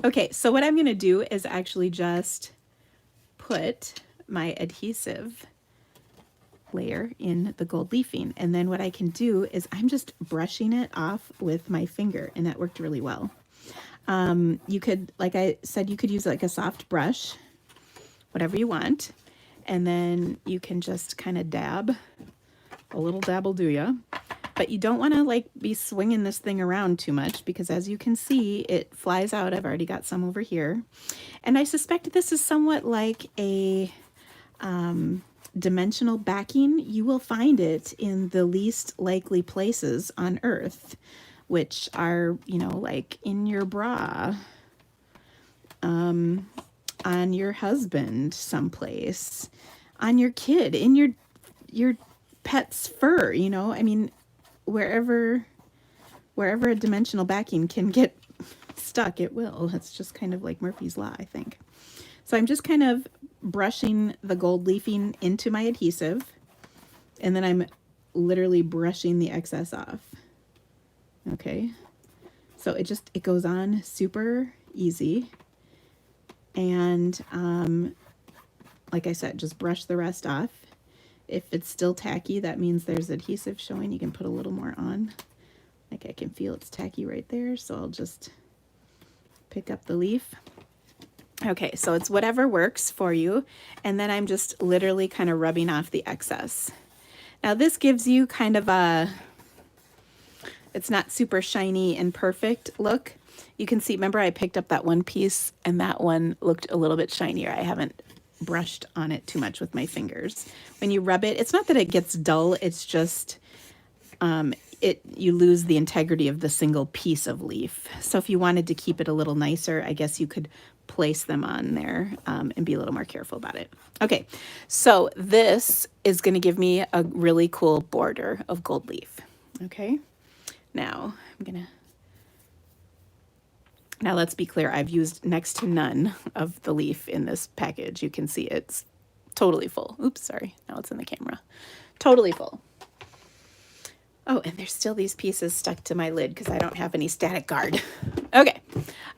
Okay, so what I'm going to do is actually just put my adhesive layer in the gold leafing. And then what I can do is I'm just brushing it off with my finger, and that worked really well. You could, like I said, you could use like a soft brush, whatever you want. And then you can just kind of dab, a little dabble do ya. But you don't want to like be swinging this thing around too much because as you can see, it flies out. I've already got some over here. And I suspect this is somewhat like a dimensional backing. You will find it in the least likely places on Earth, which are, you know, like in your bra, on your husband someplace, on your kid, in your pet's fur, you know, I mean, wherever a dimensional backing can get stuck, it will. It's just kind of like Murphy's Law, I think. So I'm just kind of brushing the gold leafing into my adhesive, and then I'm literally brushing the excess off. Okay, so it goes on super easy. And like I said, just brush the rest off. If it's still tacky, that means there's adhesive showing. You can put a little more on. Like I can feel it's tacky right there, so I'll just pick up the leaf. Okay, so it's whatever works for you. And then I'm just literally kind of rubbing off the excess. Now this gives you kind of it's not super shiny and perfect look. You can see, remember I picked up that one piece and that one looked a little bit shinier. I haven't brushed on it too much with my fingers. When you rub it, it's not that it gets dull, it's just you lose the integrity of the single piece of leaf. So if you wanted to keep it a little nicer, I guess you could place them on there and be a little more careful about it. Okay, so this is going to give me a really cool border of gold leaf. Okay, now now let's be clear, I've used next to none of the leaf in this package. You can see it's totally full. Oops, sorry, now it's in the camera. Totally full. Oh, and there's still these pieces stuck to my lid because I don't have any static guard. Okay.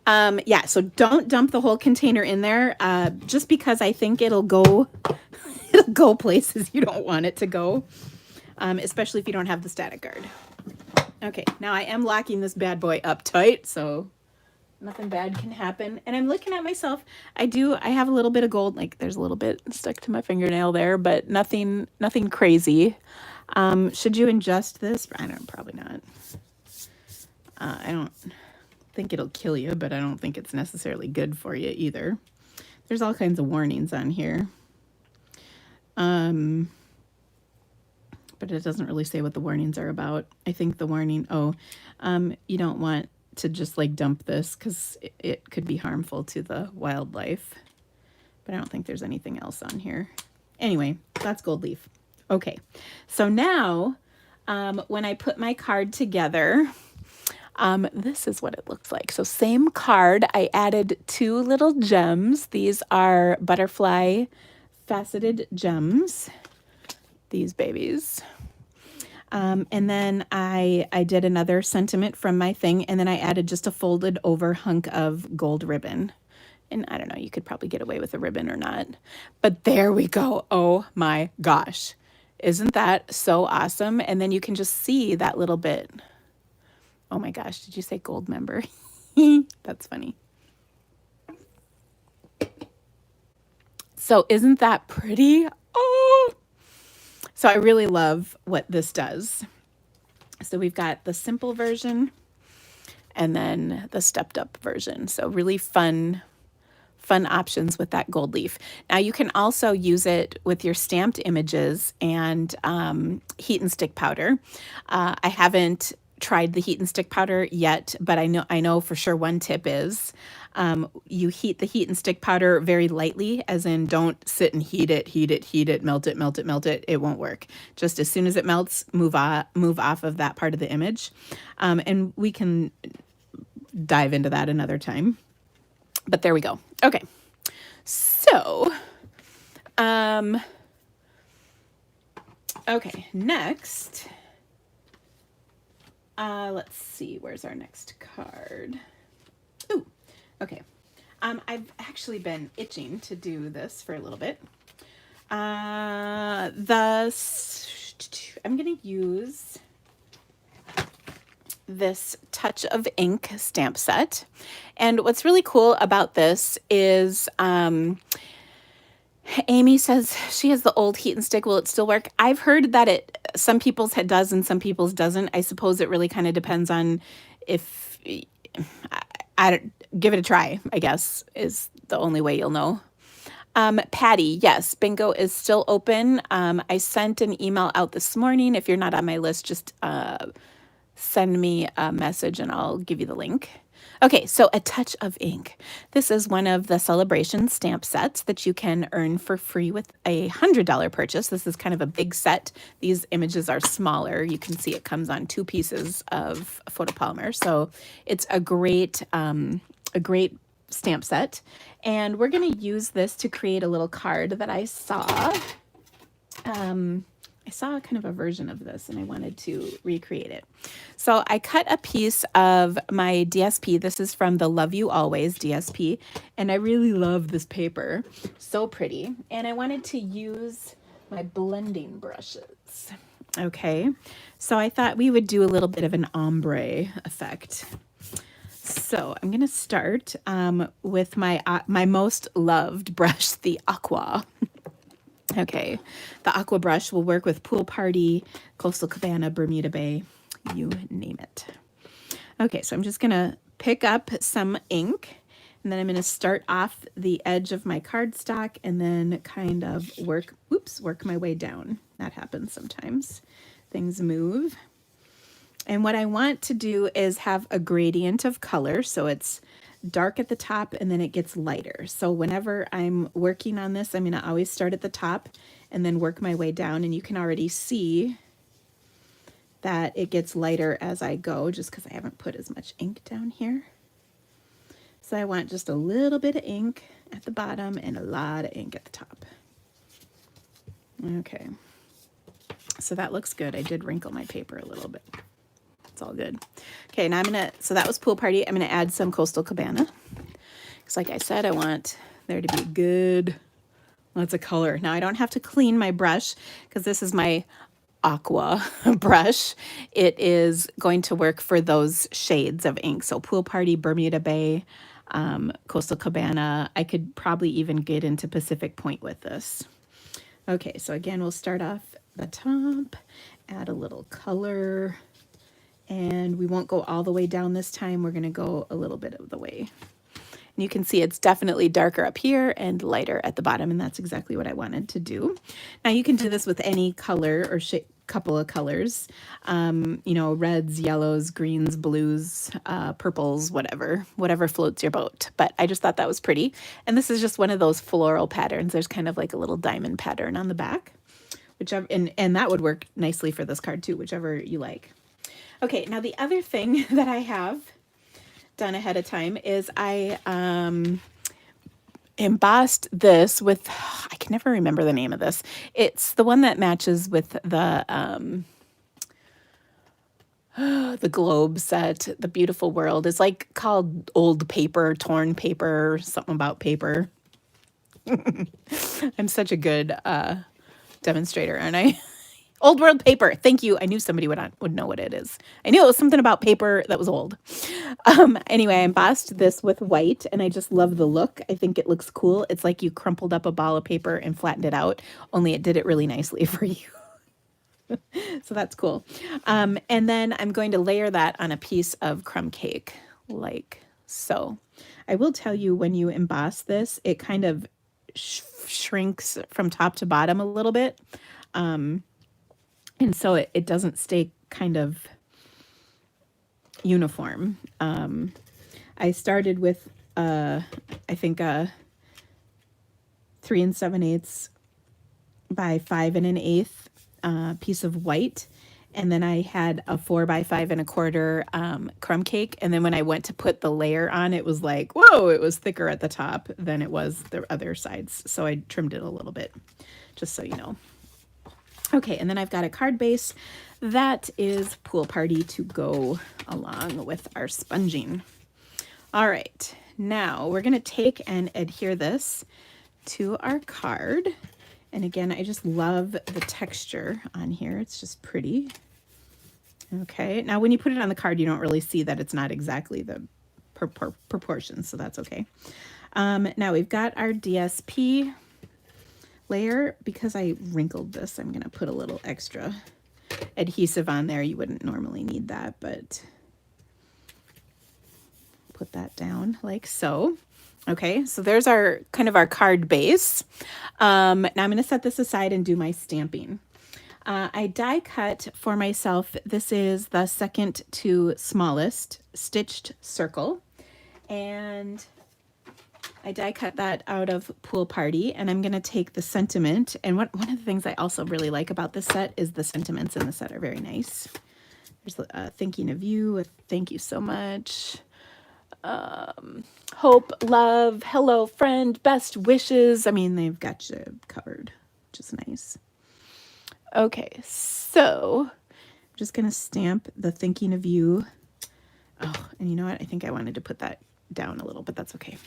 Yeah, so don't dump the whole container in there just because I think it'll go places you don't want it to go, especially if you don't have the static guard. Okay, now I am locking this bad boy up tight, so nothing bad can happen. And I'm looking at myself. I have a little bit of gold, like there's a little bit stuck to my fingernail there, but nothing crazy. Should you ingest this? Probably not. I don't think it'll kill you, but I don't think it's necessarily good for you either. There's all kinds of warnings on here. But it doesn't really say what the warnings are about. I think the warning, you don't want to just like dump this because it could be harmful to the wildlife. But I don't think there's anything else on here. Anyway, that's gold leaf. Okay, so now when I put my card together, this is what it looks like. So same card, I added 2 little gems. These are butterfly faceted gems, these babies. And then I did another sentiment from my thing, and then I added just a folded over hunk of gold ribbon. And I don't know, you could probably get away with a ribbon or not. But there we go. Oh my gosh. Isn't that so awesome? And then you can just see that little bit. Oh my gosh, did you say gold member? That's funny. So isn't that pretty? Oh! So I really love what this does. So we've got the simple version and then the stepped up version. So really fun options with that gold leaf. Now you can also use it with your stamped images and heat and stick powder. I haven't tried the heat and stick powder yet, but I know for sure one tip is you heat the heat and stick powder very lightly, as in don't sit and heat it, melt it. It won't work. Just as soon as it melts, move off of that part of the image. And we can dive into that another time. But there we go. Okay. So, okay, next, let's see, where's our next card? Ooh, okay. I've actually been itching to do this for a little bit. I'm going to use this Touch of Ink stamp set. And what's really cool about this is Amy says she has the old heat and stick. Will it still work? I've heard that some people's does and some people's doesn't. I suppose it really kind of depends on if I give it a try, I guess, is the only way you'll know. Patty, yes, bingo is still open. I sent an email out this morning. If you're not on my list, just send me a message and I'll give you the link. Okay, so A Touch of Ink. This is one of the celebration stamp sets that you can earn for free with a $100 purchase. This is kind of a big set. These images are smaller. You can see it comes on 2 pieces of photopolymer. So it's a great stamp set. And we're going to use this to create a little card that I saw. I saw kind of a version of this and I wanted to recreate it. So I cut a piece of my DSP. This is from the Love You Always DSP. And I really love this paper. So pretty. And I wanted to use my blending brushes. Okay. So I thought we would do a little bit of an ombre effect. So I'm going to start with my most loved brush, the Aqua. Okay, the Aqua brush will work with Pool Party, Coastal Cabana, Bermuda Bay, you name it. Okay, so I'm just going to pick up some ink, and then I'm going to start off the edge of my cardstock and then kind of work my way down. That happens sometimes. Things move. And what I want to do is have a gradient of color. So it's dark at the top and then it gets lighter. So whenever I'm working on this, I'm going to always start at the top and then work my way down. And you can already see that it gets lighter as I go, just because I haven't put as much ink down here. So I want just a little bit of ink at the bottom and a lot of ink at the top. Okay, so that looks good. I did wrinkle my paper a little bit. It's all good. Okay, now so that was Pool Party. I'm gonna add some Coastal Cabana. Because like I said, I want there to be good, lots of color. Now I don't have to clean my brush because this is my aqua brush. It is going to work for those shades of ink. So Pool Party, Bermuda Bay, Coastal Cabana. I could probably even get into Pacific Point with this. Okay, so again, we'll start off the top, add a little color, and we won't go all the way down this time. We're going to go a little bit of the way. And you can see it's definitely darker up here and lighter at the bottom, and that's exactly what I wanted to do. Now you can do this with any color or couple of colors, you know, reds, yellows, greens, blues, purples, whatever floats your boat. But I just thought that was pretty. And this is just one of those floral patterns. There's kind of like a little diamond pattern on the back, whichever, and that would work nicely for this card too, whichever you like. Okay, now the other thing that I have done ahead of time is I embossed this with, I can never remember the name of this. It's the one that matches with the globe set, The Beautiful World. It's like called old paper, torn paper, something about paper. I'm such a good demonstrator, aren't I? Old world paper. Thank you. I knew somebody would know what it is. I knew it was something about paper that was old. Anyway, I embossed this with white, and I just love the look. I think it looks cool. It's like you crumpled up a ball of paper and flattened it out, only it did it really nicely for you. So that's cool. And then I'm going to layer that on a piece of crumb cake, like so. I will tell you, when you emboss this, it kind of shrinks from top to bottom a little bit. And so it doesn't stay kind of uniform. I started with, I think, a 3 7/8 by 5 1/8 piece of white. And then I had a 4 by 5 1/4 crumb cake. And then when I went to put the layer on, it was like, whoa, it was thicker at the top than it was the other sides. So I trimmed it a little bit, just so you know. Okay, and then I've got a card base that is Pool Party to go along with our sponging. All right, now we're going to take and adhere this to our card. And again, I just love the texture on here. It's just pretty. Okay, now when you put it on the card, you don't really see that it's not exactly the proportions, so that's okay. Now we've got our DSP layer. Because I wrinkled this, I'm going to put a little extra adhesive on there. You wouldn't normally need that, but put that down like so. Okay, so there's our kind of our card base. Now I'm going to set this aside and do my stamping. I die cut for myself. This is the second to smallest stitched circle, and I die cut that out of Pool Party, and I'm going to take the sentiment. And one of the things I also really like about this set is the sentiments in the set are very nice. There's thinking of you, thank you so much. Hope, love, hello, friend, best wishes. I mean, they've got you covered, which is nice. Okay, so I'm just going to stamp the thinking of you. Oh, and you know what? I think I wanted to put that down a little, but that's okay.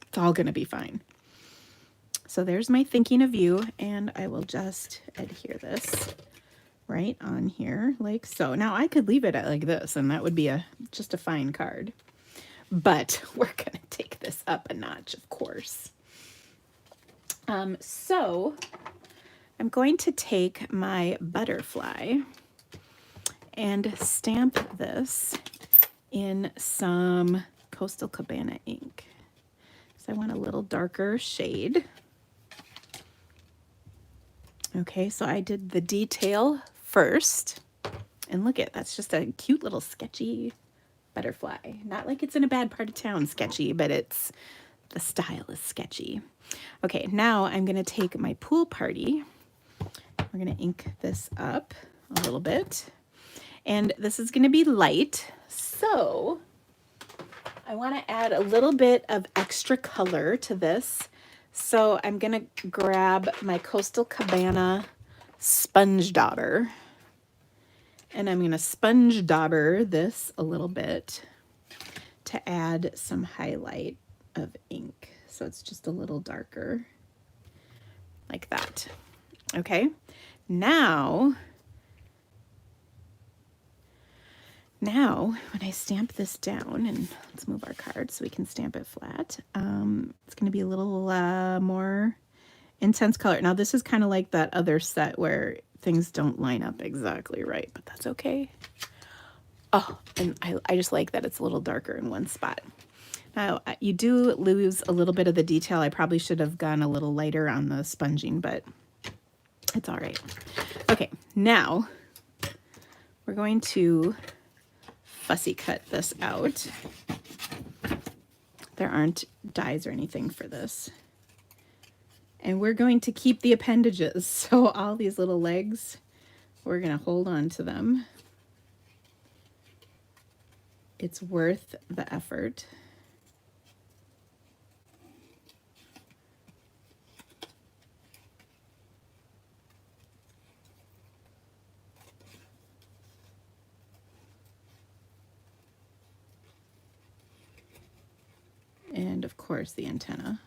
It's all going to be fine. So there's my thinking of you, and I will just adhere this right on here like so. Now I could leave it at like this, and that would be just a fine card. But we're going to take this up a notch, of course. So I'm going to take my butterfly and stamp this in some Coastal Cabana ink. So I want a little darker shade. Okay, so I did the detail first. And look at, that's just a cute little sketchy butterfly. Not like it's in a bad part of town sketchy, but it's, the style is sketchy. Okay, now I'm gonna take my pool party. We're gonna ink this up a little bit. And this is gonna be light, so I wanna add a little bit of extra color to this. So I'm gonna grab my Coastal Cabana sponge dauber, and I'm gonna sponge dauber this a little bit to add some highlight of ink. So it's just a little darker, like that. Okay, now when I stamp this down, and let's move our card so we can stamp it flat, it's going to be a little more intense color. Now this is kind of like that other set where things don't line up exactly right, but that's okay. Oh, and I just like that it's a little darker in one spot. Now you do lose a little bit of the detail. I probably should have gone a little lighter on the sponging, but it's all right. Okay, now we're going to fussy cut this out. There aren't dies or anything for this. And we're going to keep the appendages. So all these little legs, we're going to hold on to them. It's worth the effort. And of course the antenna.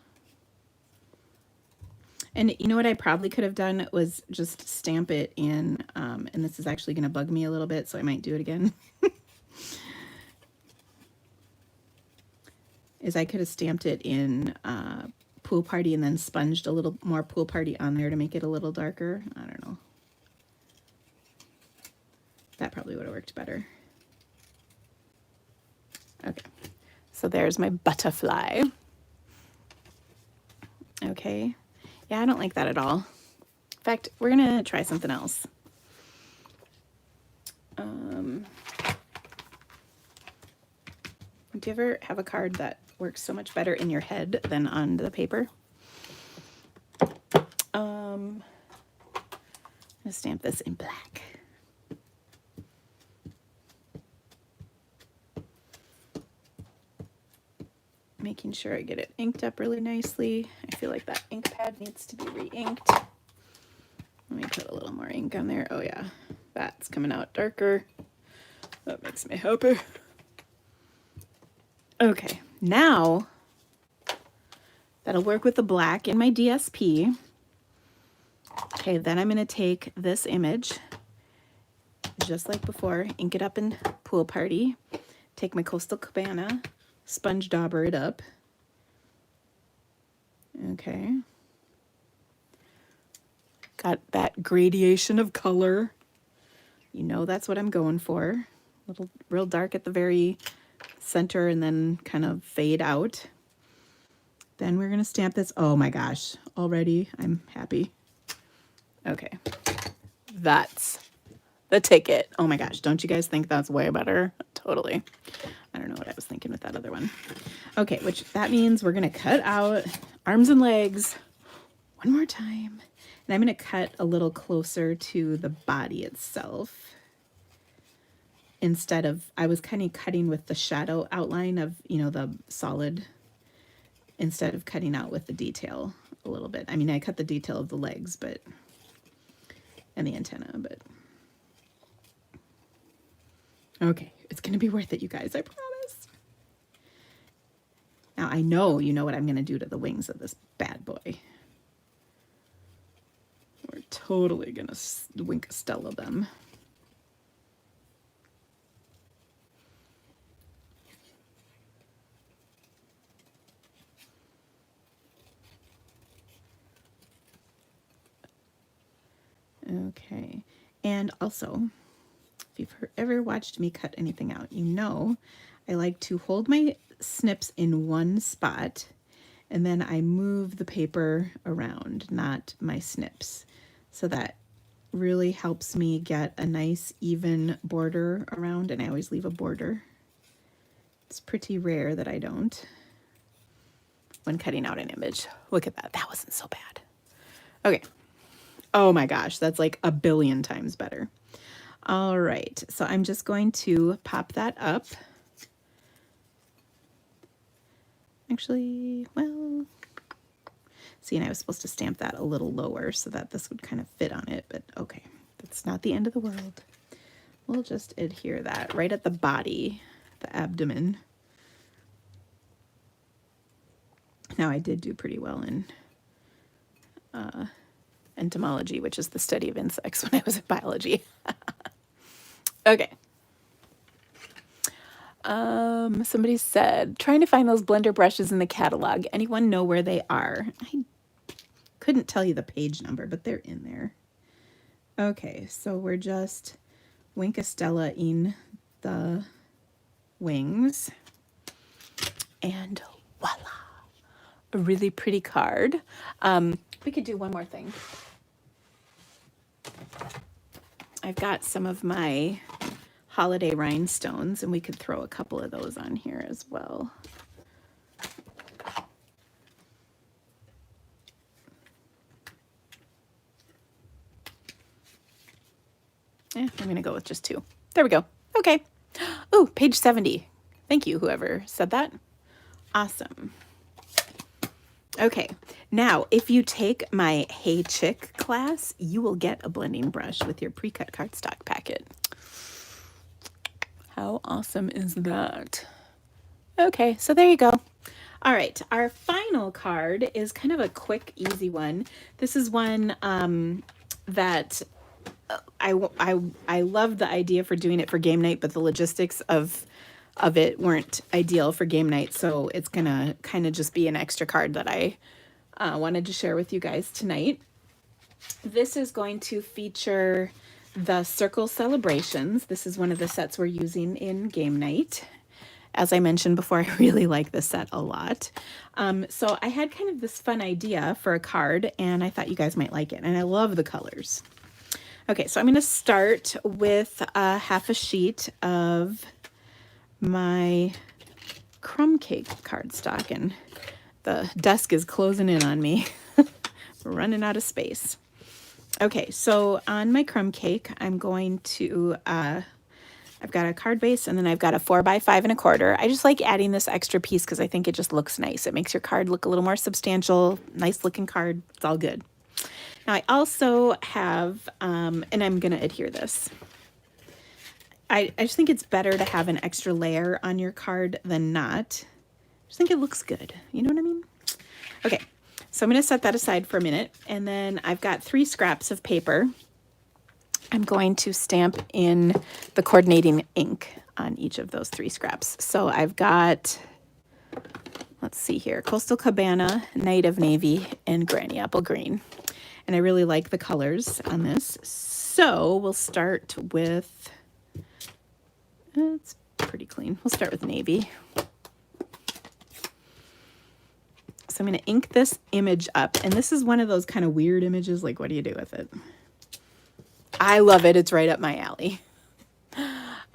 And you know what I probably could have done was just stamp it in, and this is actually going to bug me a little bit, so I might do it again. Is I could have stamped it in Pool Party and then sponged a little more Pool Party on there to make it a little darker. I don't know. That probably would have worked better. Okay, so there's my butterfly. Okay. Yeah, I don't like that at all. In fact, we're gonna try something else. Do you ever have a card that works so much better in your head than on the paper? I'm gonna stamp this in black. Making sure I get it inked up really nicely. I feel like that ink pad needs to be re-inked. Let me put a little more ink on there. Oh yeah, that's coming out darker. That makes me happy. Okay, now that'll work with the black in my DSP. Okay, then I'm gonna take this image, just like before, ink it up in Pool Party, take my Coastal Cabana, sponge dauber it up. Okay. Got that gradation of color. You know that's what I'm going for. A little real dark at the very center and then kind of fade out. Then we're gonna stamp this. Oh my gosh, already I'm happy. Okay, that's the ticket. Oh my gosh, don't you guys think that's way better? Totally. I don't know what I was thinking with that other one. Okay, which that means we're gonna cut out arms and legs one more time. And I'm gonna cut a little closer to the body itself. Instead of, I was kind of cutting with the shadow outline of, you know, the solid, instead of cutting out with the detail a little bit. I mean, I cut the detail of the legs, but, and the antenna, but. Okay, it's gonna be worth it, you guys, I promise. Now I know you know what I'm gonna do to the wings of this bad boy. We're totally gonna wink Stella them. Okay, and also, if you've ever watched me cut anything out, you know I like to hold my snips in one spot, and then I move the paper around, not my snips. So that really helps me get a nice even border around, and I always leave a border. It's pretty rare that I don't when cutting out an image. Look at that. That wasn't so bad. Okay. Oh my gosh, that's like a billion times better. All right, so I'm just going to pop that up. Actually, well, see, and I was supposed to stamp that a little lower so that this would kind of fit on it, but okay, that's not the end of the world. We'll just adhere that right at the body, the abdomen. Now, I did do pretty well in entomology, which is the study of insects, when I was in biology. Okay. Somebody said, trying to find those blender brushes in the catalog. Anyone know where they are? I couldn't tell you the page number, but they're in there. Okay, so we're just Winkastella in the wings. And voila, a really pretty card. We could do one more thing. I've got some of my holiday rhinestones, and we could throw a couple of those on here as well. I'm going to go with just 2. There we go. Okay. Oh, page 70. Thank you, whoever said that. Awesome. Okay. Now, if you take my Hey Chick class, you will get a blending brush with your pre-cut cardstock packet. How awesome is that? Okay, so there you go. All right, our final card is kind of a quick, easy one. This is one that I loved the idea for doing it for game night, but the logistics of it weren't ideal for game night, so it's gonna kind of just be an extra card that I wanted to share with you guys tonight. This is going to feature the Circle Celebrations. This is one of the sets we're using in game night. As I mentioned before, I really like this set a lot. So I had kind of this fun idea for a card, and I thought you guys might like it, and I love the colors. Okay, so I'm going to start with half a sheet of my crumb cake cardstock, and the desk is closing in on me. We're running out of space. Okay, so on my crumb cake, I'm going to, I've got a card base, and then I've got a 4x5 1/4. I just like adding this extra piece because I think it just looks nice. It makes your card look a little more substantial, nice looking card. It's all good. Now I also have, and I'm going to adhere this. I just think it's better to have an extra layer on your card than not. I just think it looks good. You know what I mean? Okay, so I'm going to set that aside for a minute. And then I've got 3 scraps of paper. I'm going to stamp in the coordinating ink on each of those 3 scraps. So I've got, let's see here, Coastal Cabana, Night of Navy, and Granny Apple Green. And I really like the colors on this. So we'll start with, it's pretty clean. We'll start with navy. So I'm going to ink this image up. And this is one of those kind of weird images. Like, what do you do with it? I love it. It's right up my alley.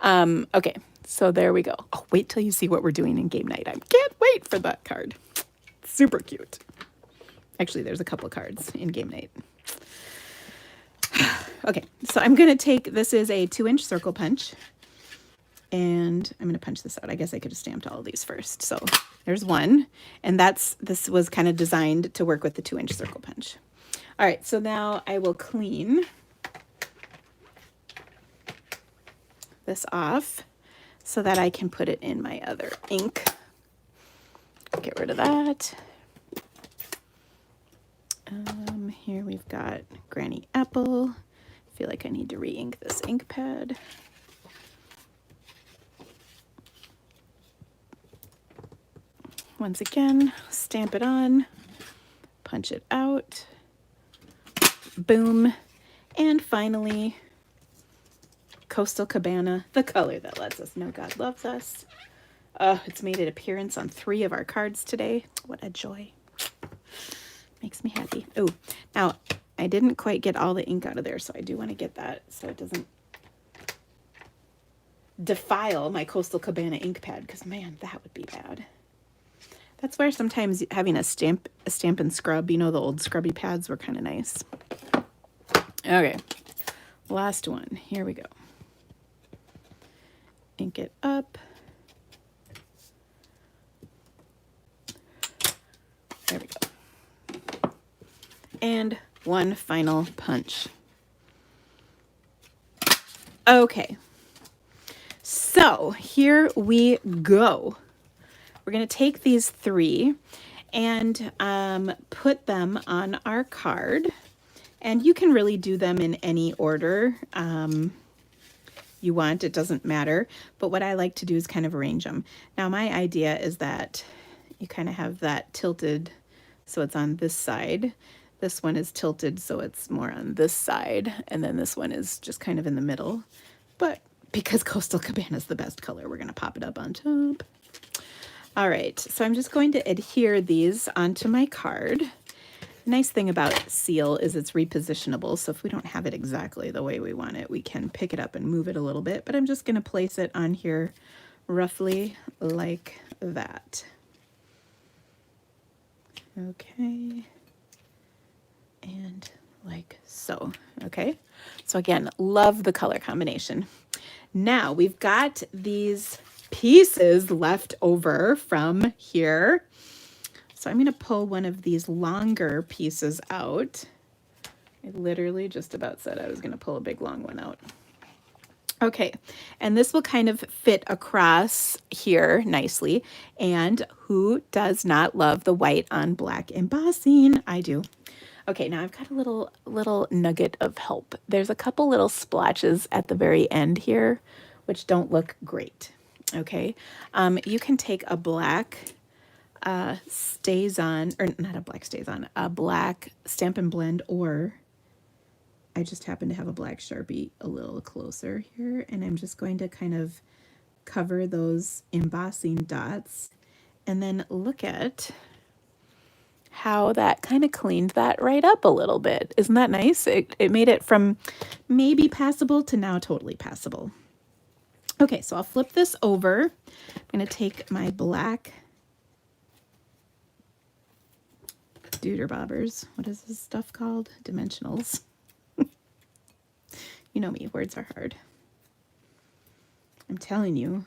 Okay, so there we go. Oh, wait till you see what we're doing in game night. I can't wait for that card. Super cute. Actually, there's a couple cards in game night. Okay, so I'm going to take, this is a 2-inch circle punch. And I'm going to punch this out. I guess I could have stamped all of these first. So there's one. And this was kind of designed to work with the 2-inch circle punch. All right, so now I will clean this off so that I can put it in my other ink. Get rid of that. Here we've got Granny Apple. I feel like I need to re-ink this ink pad. Once again, stamp it on, punch it out, boom, and finally, Coastal Cabana, the color that lets us know God loves us. It's made an appearance on 3 of our cards today. What a joy. Makes me happy. Oh, now I didn't quite get all the ink out of there, so I do want to get that so it doesn't defile my Coastal Cabana ink pad, because man, that would be bad. That's where sometimes having a stamp and scrub, you know, the old scrubby pads were kind of nice. Okay, last one. Here we go. Ink it up. There we go. And one final punch. Okay. So here we go. We're going to take these 3 and put them on our card. And you can really do them in any order you want. It doesn't matter. But what I like to do is kind of arrange them. Now, my idea is that you kind of have that tilted so it's on this side. This one is tilted so it's more on this side. And then this one is just kind of in the middle. But because Coastal Cabana is the best color, we're going to pop it up on top. All right, so I'm just going to adhere these onto my card. The nice thing about seal is it's repositionable, so if we don't have it exactly the way we want it, we can pick it up and move it a little bit, but I'm just going to place it on here roughly like that. Okay, and like so. Okay, so again, love the color combination. Now we've got these pieces left over from here. So I'm going to pull one of these longer pieces out. I literally just about said I was going to pull a big long one out. Okay, and this will kind of fit across here nicely. And who does not love the white on black embossing? I do. Okay, now I've got a little nugget of help. There's a couple little splotches at the very end here, which don't look great. Okay, you can take a black StazOn, or not a black StazOn, a black Stampin' Blend, or I just happen to have a black Sharpie a little closer here, and I'm just going to kind of cover those embossing dots, and then look at how that kind of cleaned that right up a little bit. Isn't that nice? It made it from maybe passable to now totally passable. Okay, so I'll flip this over. I'm going to take my black Deuter bobbers. What is this stuff called? Dimensionals. You know me, words are hard. I'm telling you,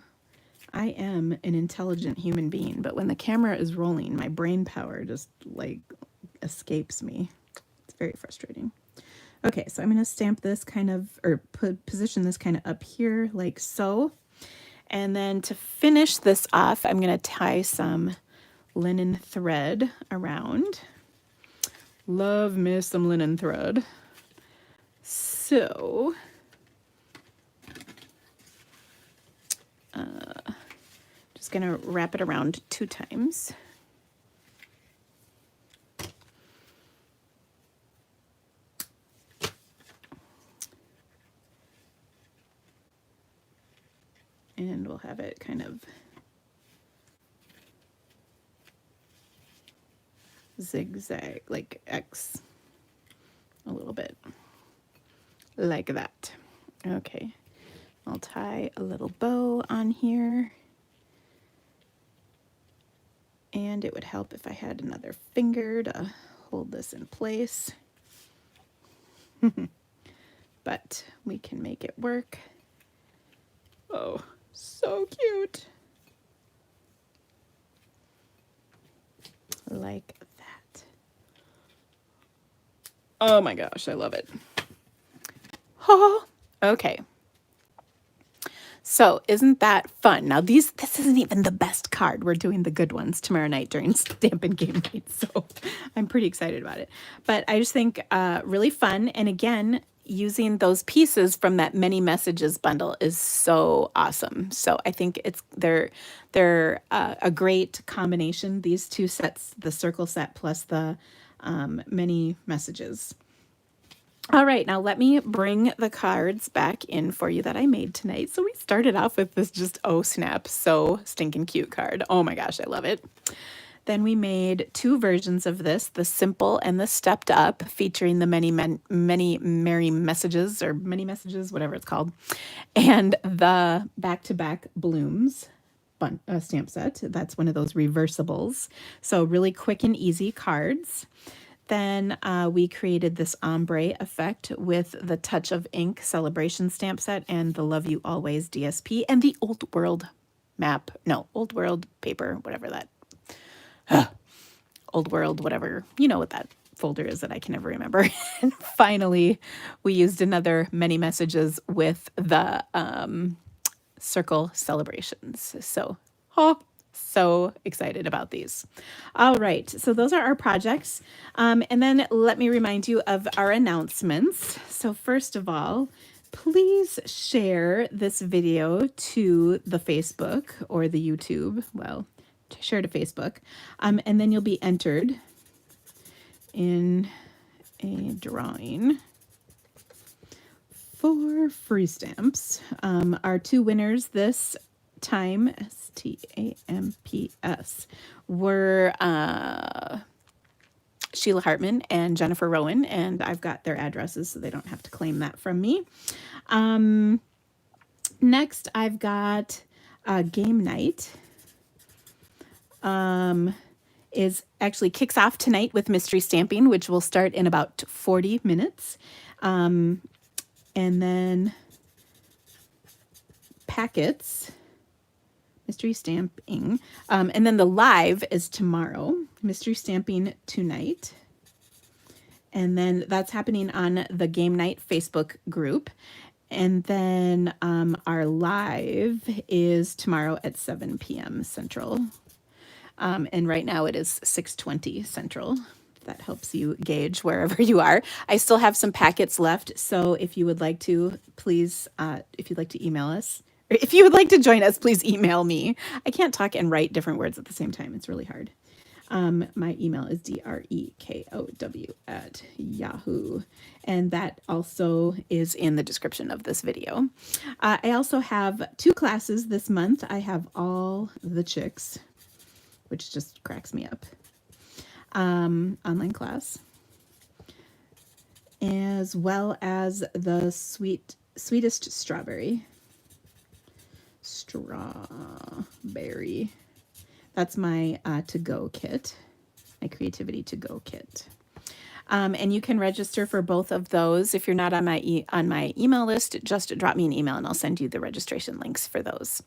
I am an intelligent human being, but when the camera is rolling, my brain power just like escapes me. It's very frustrating. Okay, so I'm going to stamp this kind of, or position this kind of up here like so. And then to finish this off, I'm going to tie some linen thread around. Love me some linen thread. So, just going to wrap it around 2 times. And we'll have it kind of zigzag, like X, a little bit, like that. Okay, I'll tie a little bow on here. And it would help if I had another finger to hold this in place. But we can make it work. Oh, so cute. Like that. Oh my gosh, I love it. Oh, okay. So isn't that fun? Now this isn't even the best card. We're doing the good ones tomorrow night during Stampin' Game Night. So I'm pretty excited about it. But I just think really fun. And again, using those pieces from that Many Messages bundle is so awesome. So I think they're a great combination. These 2 sets, the circle set plus the Many Messages. All right, now let me bring the cards back in for you that I made tonight. So we started off with this just, oh snap, so stinking cute card. Oh my gosh, I love it. Then we made two versions of this, the simple and the stepped up, featuring the many merry messages, or many messages, whatever it's called, and the back-to-back blooms stamp set. That's one of those reversibles. So really quick and easy cards. Then we created this ombre effect with the Touch of Ink celebration stamp set and the Love You Always DSP and the Old World map. No, Old World paper, whatever that. Old World, whatever. You know what that folder is that I can never remember. And finally, we used another many messages with the circle celebrations. So, oh, so excited about these. All right, so those are our projects. And then let me remind you of our announcements. So first of all, please share this video to the Facebook or the YouTube. Well, share to Facebook. And then you'll be entered in a drawing for free stamps. Our two winners this time, STAMPS, were Sheila Hartman and Jennifer Rowan, and I've got their addresses so they don't have to claim that from me. Next, I've got game night. Is actually kicks off tonight with mystery stamping, which will start in about 40 minutes. And then packets, mystery stamping. And then the live is tomorrow, mystery stamping tonight. And then that's happening on the Game Night Facebook group. And then our live is tomorrow at 7 p.m. Central. And right now it is 6:20 Central. That helps you gauge wherever you are. I still have some packets left, so if you would like to, please, if you'd like to email us, or if you would like to join us, please email me. I can't talk and write different words at the same time. It's really hard. My email is drekow@yahoo, and that also is in the description of this video. I also have two classes this month. I have all the chicks, which just cracks me up. Online class, as well as the sweetest strawberry. That's my to-go kit, my creativity to-go kit. And you can register for both of those. If you're not on my email list, just drop me an email and I'll send you the registration links for those.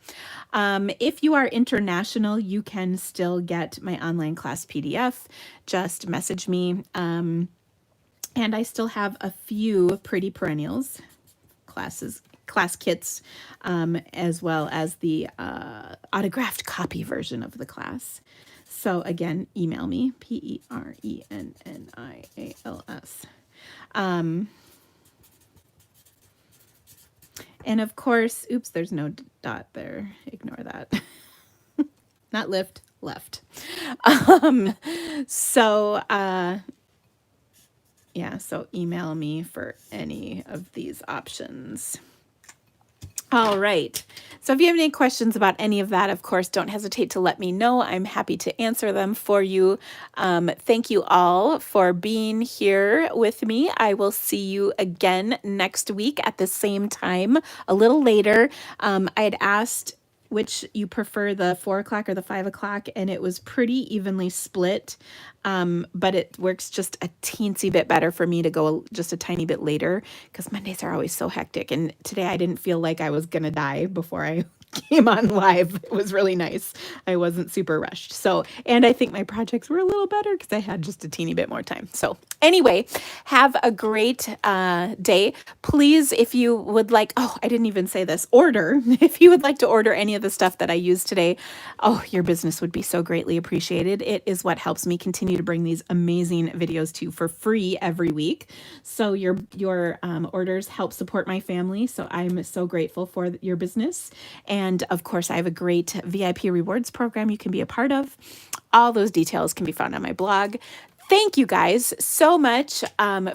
If you are international, you can still get my online class PDF. Just message me. And I still have a few Pretty Perennials class kits, as well as the autographed copy version of the class. So again, email me, PERENNIALS. And of course, oops, there's no dot there. Ignore that. Not lift, left. Yeah, so email me for any of these options. All right. So if you have any questions about any of that, of course, don't hesitate to let me know. I'm happy to answer them for you. Thank you all for being here with me. I will see you again next week at the same time, a little later. I had asked which you prefer, the 4 o'clock or the 5 o'clock, and it was pretty evenly split. But it works just a teensy bit better for me to go just a tiny bit later because Mondays are always so hectic. And today I didn't feel like I was going to die before I came on live. It was really nice. I wasn't super rushed. So, and I think my projects were a little better because I had just a teeny bit more time. So anyway, have a great day. Please, if you would like, oh, I didn't even say this, order. If you would like to order any of the stuff that I used today, oh, your business would be so greatly appreciated. It is what helps me continue to bring these amazing videos to you for free every week. So your orders help support my family. So I'm so grateful for your business. And of course, I have a great VIP rewards program you can be a part of. All those details can be found on my blog. thank you guys so much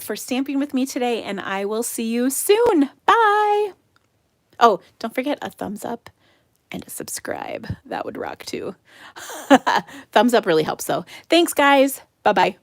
for stamping with me today, and I will see you soon. Bye. Oh, don't forget a thumbs up and a subscribe. That would rock too. Thumbs up really helps though. Thanks, guys. Bye-bye.